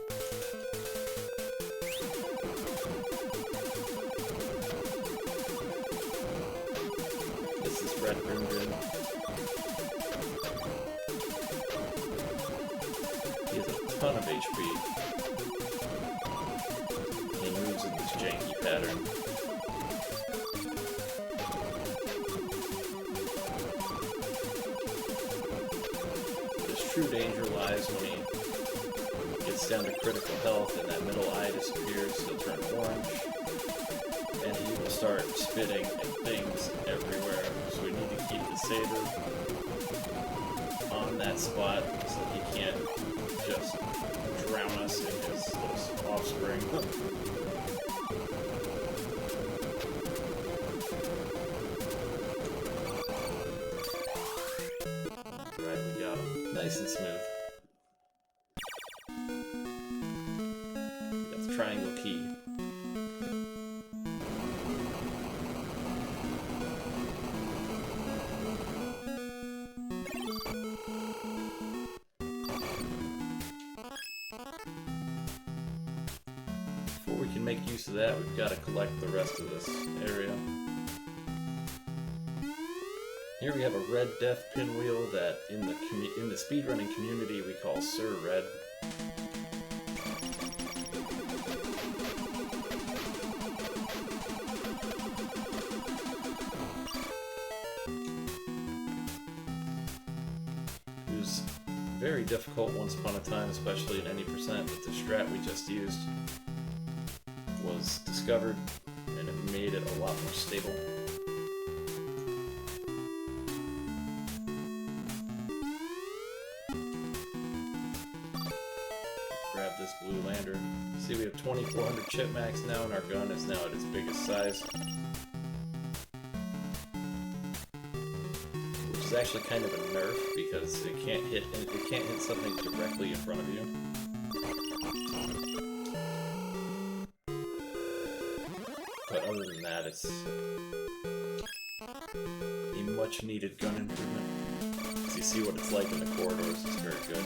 This is Red Renegade. He has a ton of HP. He moves in this janky pattern. True danger lies when he gets down to critical health and that middle eye disappears, he'll turn orange, and he will start spitting at things everywhere. So we need to keep the saber on that spot so he can't just drown us in his offspring. Nice and smooth. Got the triangle key. make use of that, we've got to collect the rest of this area. Here we have a red death pinwheel that in the speedrunning community we call Sir Red. It was very difficult once upon a time, especially in any percent, but the strat we just used was discovered and it made it a lot more stable. Grab this blue lantern. See, we have 2400 chip max now, and our gun is now at its biggest size. Which is actually kind of a nerf because it can't hit something directly in front of you. But other than that, it's a much needed gun improvement. So you see what it's like in the corridors, it's very good.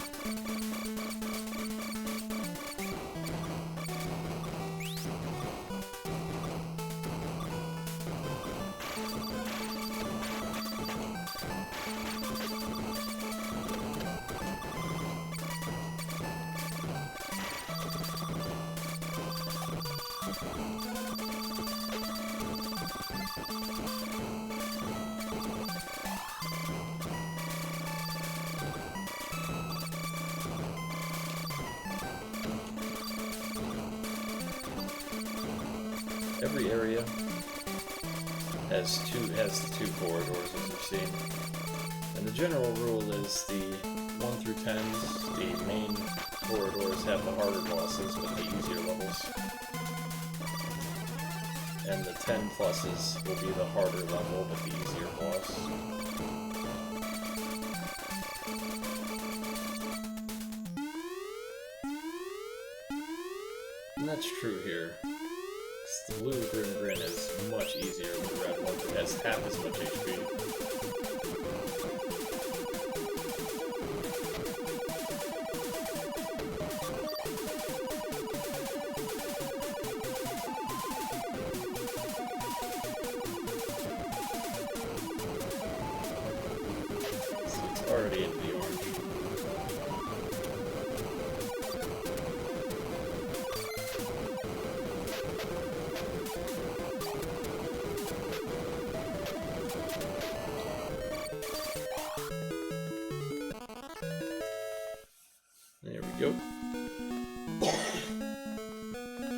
Every area has the two corridors, as you've seen. And the general rule is the 1 through 10s, the main corridors have the harder bosses with the easier levels. And the 10 pluses will be the harder level with the easier boss. And that's true here. The blue Grim Grin is much easier than the red one. It has half as much HP. So it's already into the orange. There we go.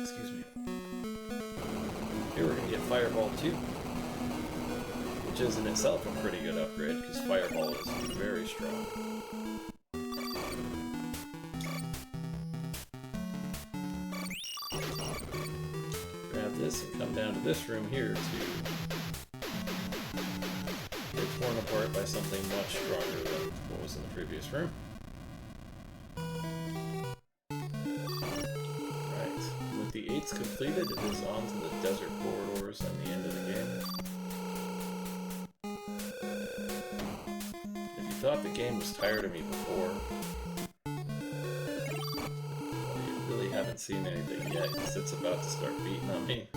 Excuse me. Here we're going to get Fireball 2, which is in itself a pretty good upgrade, because Fireball is very strong. Grab this and come down to this room here to get torn apart by something much stronger than what was in the previous room. With the 8s completed, it is on to the desert corridors and the end of the game. If you thought the game was tired of me before, well, you really haven't seen anything yet, because it's about to start beating on me.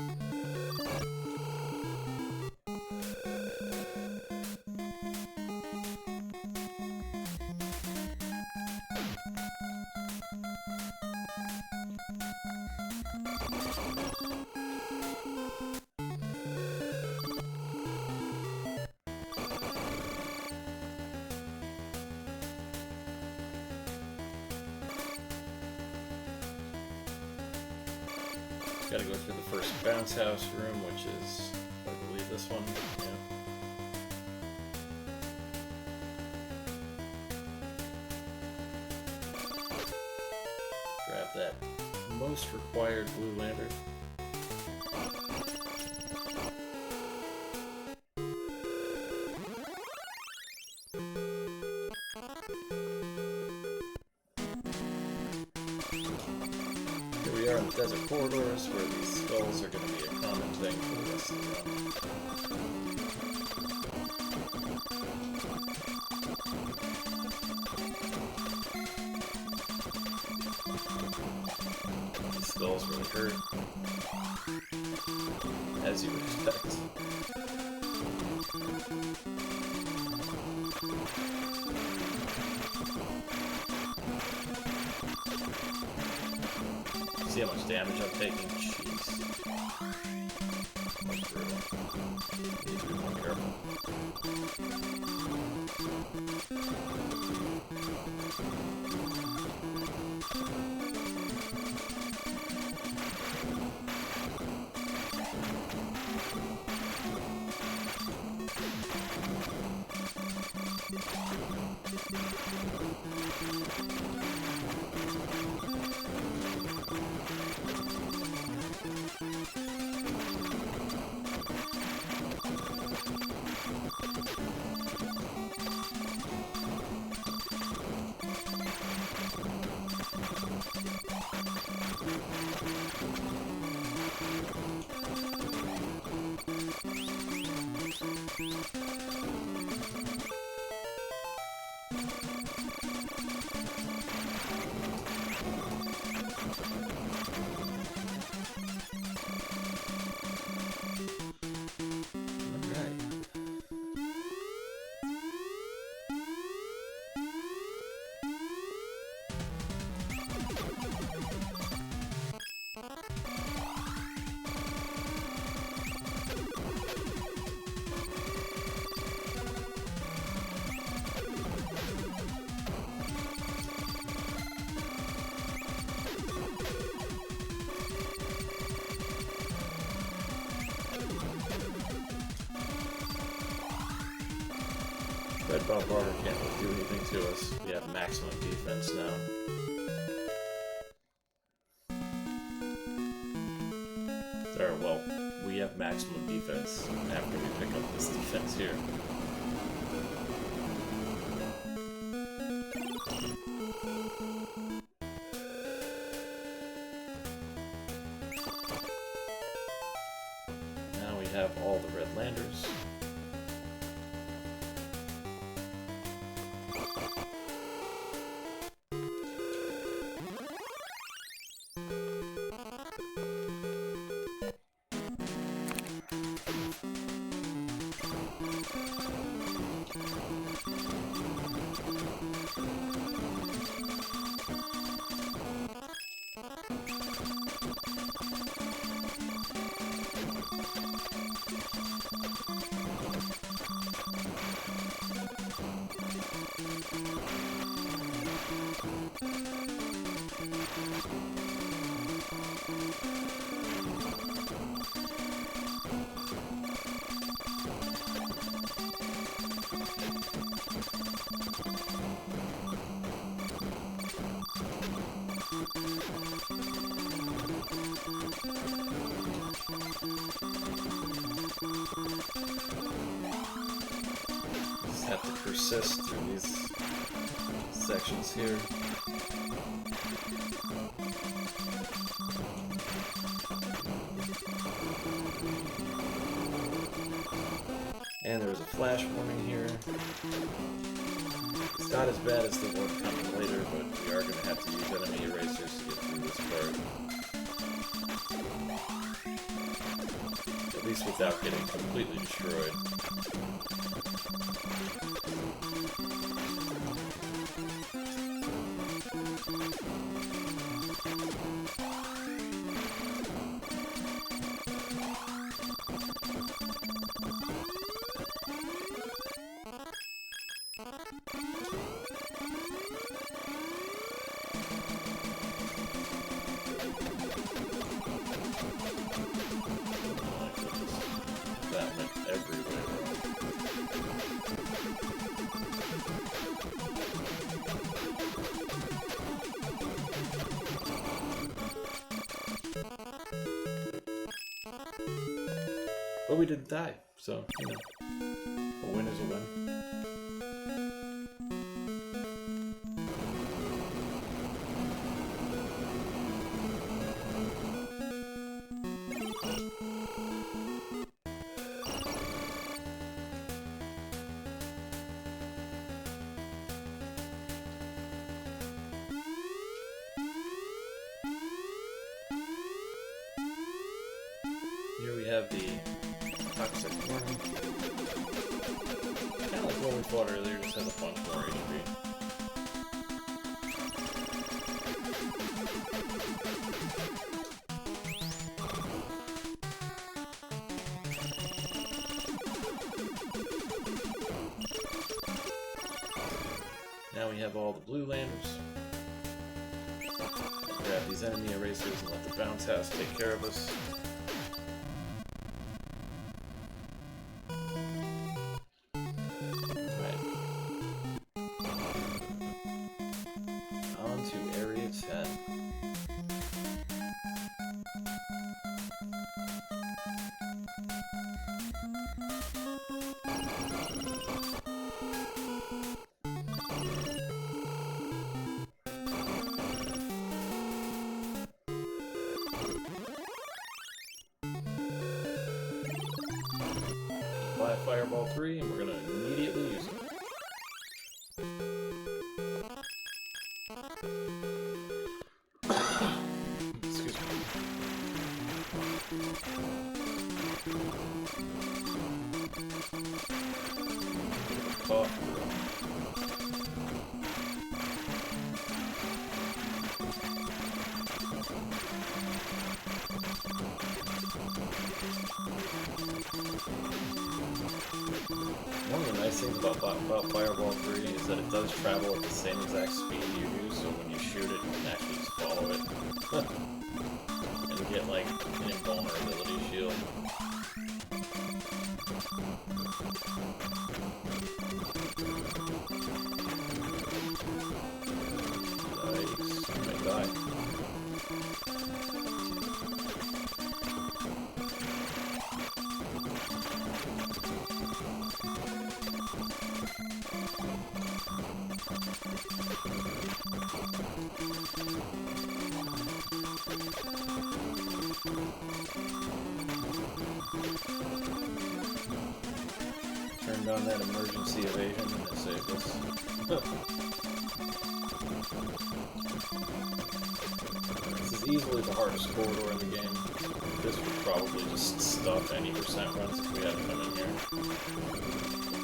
Gotta go through the first bounce house room, which is, I believe, this one. Yeah. Grab that most required blue lantern. We are in the desert corridors where these skulls are going to be a common thing for the rest of the run. These balls really hurt. As you would expect. See how much damage I'm taking? Jeez. That's brutal. Need to be more careful. Red Bob Barter can't really do anything to us. We have maximum defense now. Or, well, we have maximum defense after we pick up this defense here. Now we have all the red landers. Just have to persist through these sections here. And there was a flash warning here. It's not as bad as the one coming later, but we are going to have to use enemy erasers to get through this part. At least without getting completely destroyed. That went everywhere. But we didn't die, so, you know, a win is a win. Here we have the toxic warning. Kind of like what we fought earlier, just has a bunch more HP. Now we have all the blue landers. Grab these enemy erasers and let the bounce house take care of us. Right. On to Area 10. Apply Fireball 3, and we're going to immediately use it. Excuse me. Cough. One of the nice things about Fireball 3 is that it does travel at the same exact speed you do, so when you shoot it, you can actually just follow it. And get like an invulnerability shield. Nice. I might die. Turned on that emergency evasion and it saved us. This is easily the hardest corridor in the game. This would probably just stuff any percent runs if we hadn't come in here.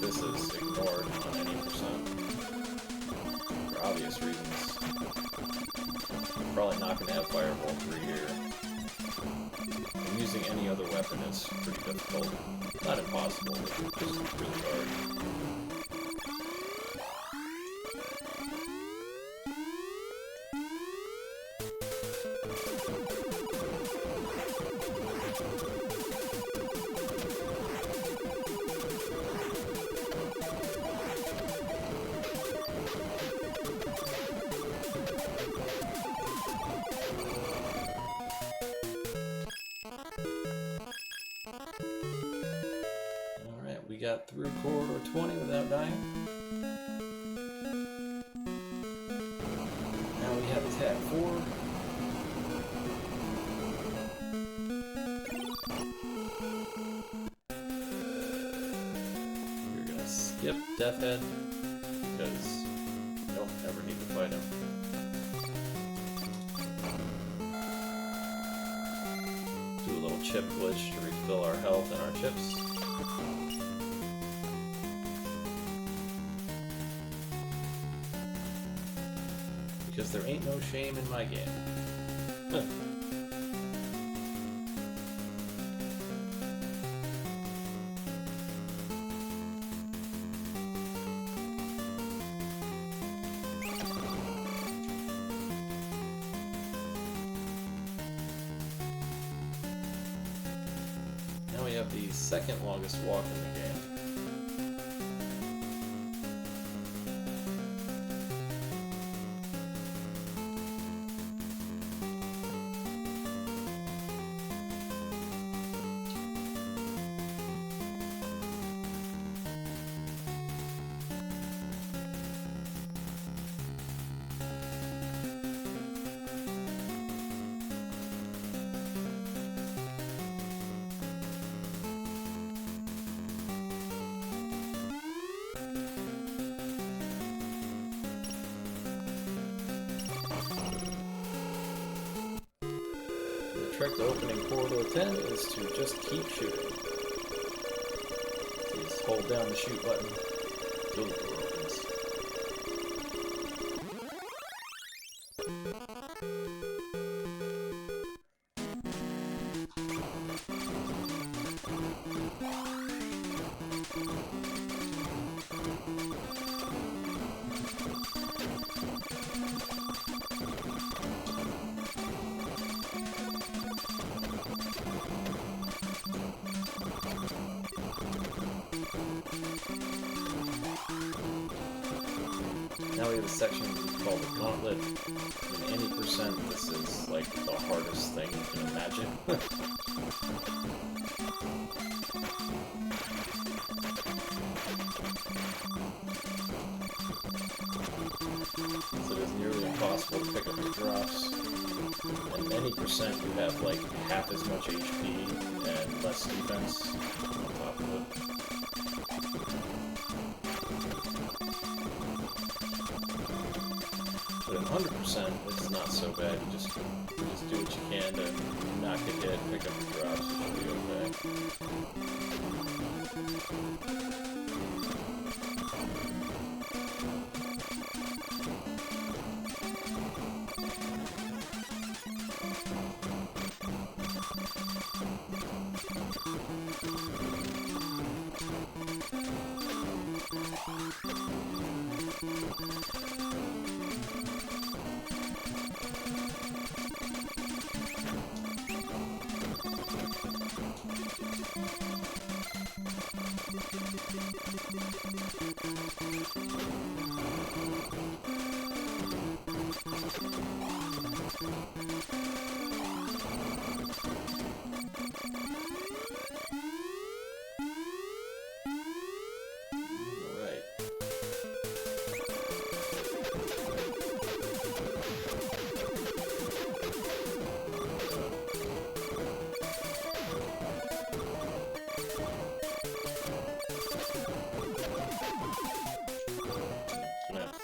This is ignored on any percent. For obvious reasons. Probably not going to have Fireball 3 here. And using any other weapon is pretty difficult. Not impossible, but just really hard. Alright, we got through Corridor 20 without dying. Now we have Tab 4. We're gonna skip Death Head because we don't ever need to fight him. Do a little chip glitch to refill our health and our chips. Because there ain't no shame in my game. Now we have the second longest walk in the game. trick to opening corridor 10 is to just keep shooting. Please hold down the shoot button until the door opens. Now we have a section called the Gauntlet. In any percent, this is like the hardest thing you can imagine. So it is nearly impossible to pick up your drops. And any percent, you have like half as much HP and less defense on top of it. But in 100%, it's not so bad. You just do what you can to not get hit, pick up your drops, which will be okay.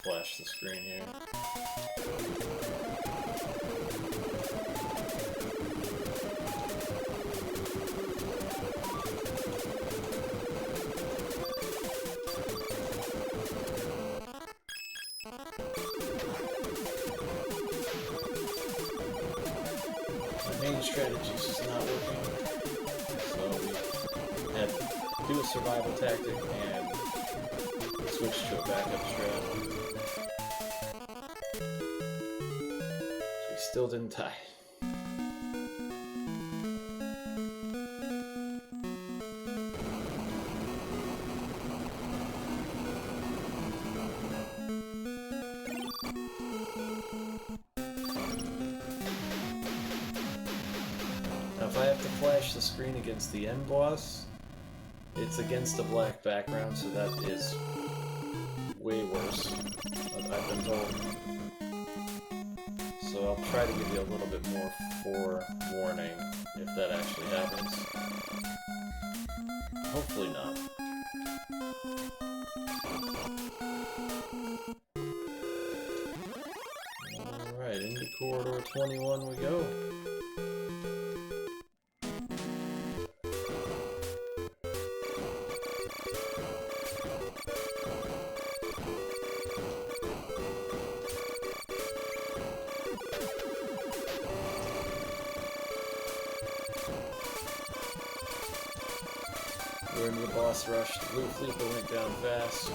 Flash the screen here. The main strategy is just not working, so we had to do a survival tactic and switch to a backup strat. Still didn't die. Now if I have to flash the screen against the end boss, it's against a black background, so that is way worse, I've been told. So I'll try to give you a little bit more forewarning if that actually happens. Hopefully not. Alright, into corridor 21 we go. We're into the boss rush. The blue Fleeper went down fast.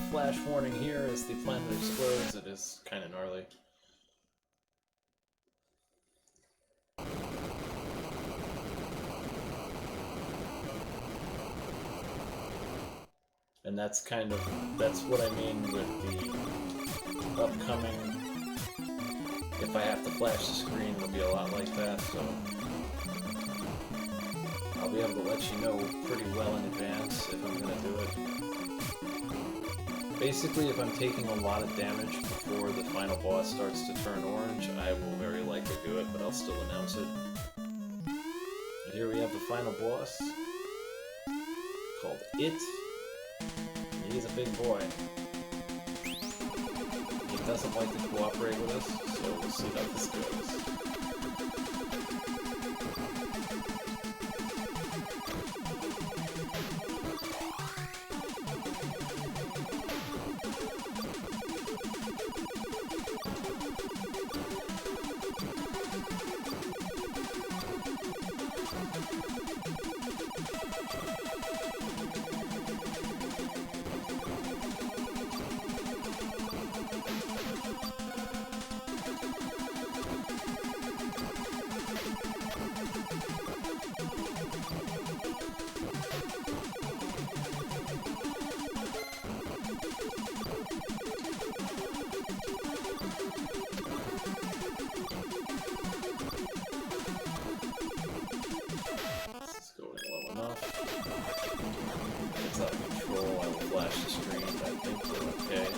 flash warning here as the planet explodes. It is kind of gnarly. And that's what I mean with the upcoming, if I have to flash the screen, it'll be a lot like that, so I'll be able to let you know pretty well in advance if I'm going to do it. Basically, if I'm taking a lot of damage before the final boss starts to turn orange, I will very likely do it, but I'll still announce it. And here we have the final boss, called It. He's a big boy. He doesn't like to cooperate with us, so we'll see how this goes. It's out of control. I will flash the screen, but I think we're okay.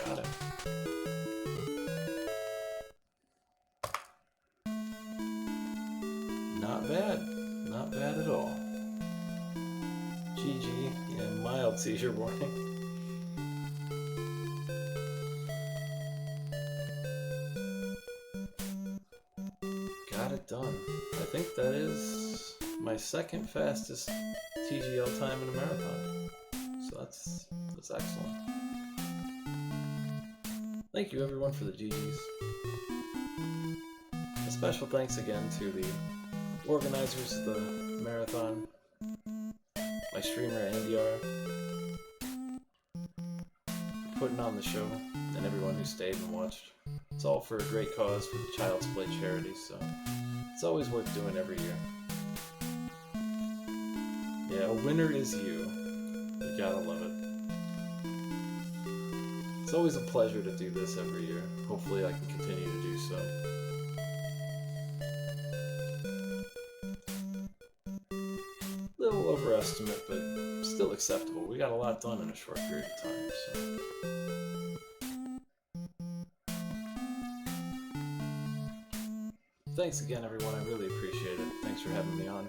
Got it. Not bad. Not bad at all. GG. Yeah, mild seizure warning. Got it done. I think that is my second fastest TGL time in a marathon. So that's excellent. Thank you everyone for the GGs. A special thanks again to the organizers of the marathon, my streamer NDR, for putting on the show, and everyone who stayed and watched. It's all for a great cause for the Child's Play charity, so it's always worth doing every year. Yeah, a winner is you. You gotta love it. It's always a pleasure to do this every year. Hopefully I can continue to do so. Little overestimate, but still acceptable. We got a lot done in a short period of time, so... Thanks again, everyone. I really appreciate it. Thanks for having me on.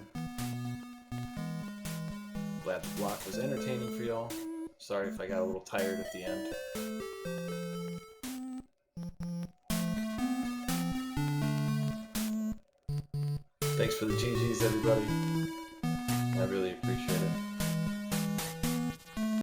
Glad the block was entertaining for y'all. Sorry if I got a little tired at the end. Thanks for the GGs, everybody. I really appreciate it.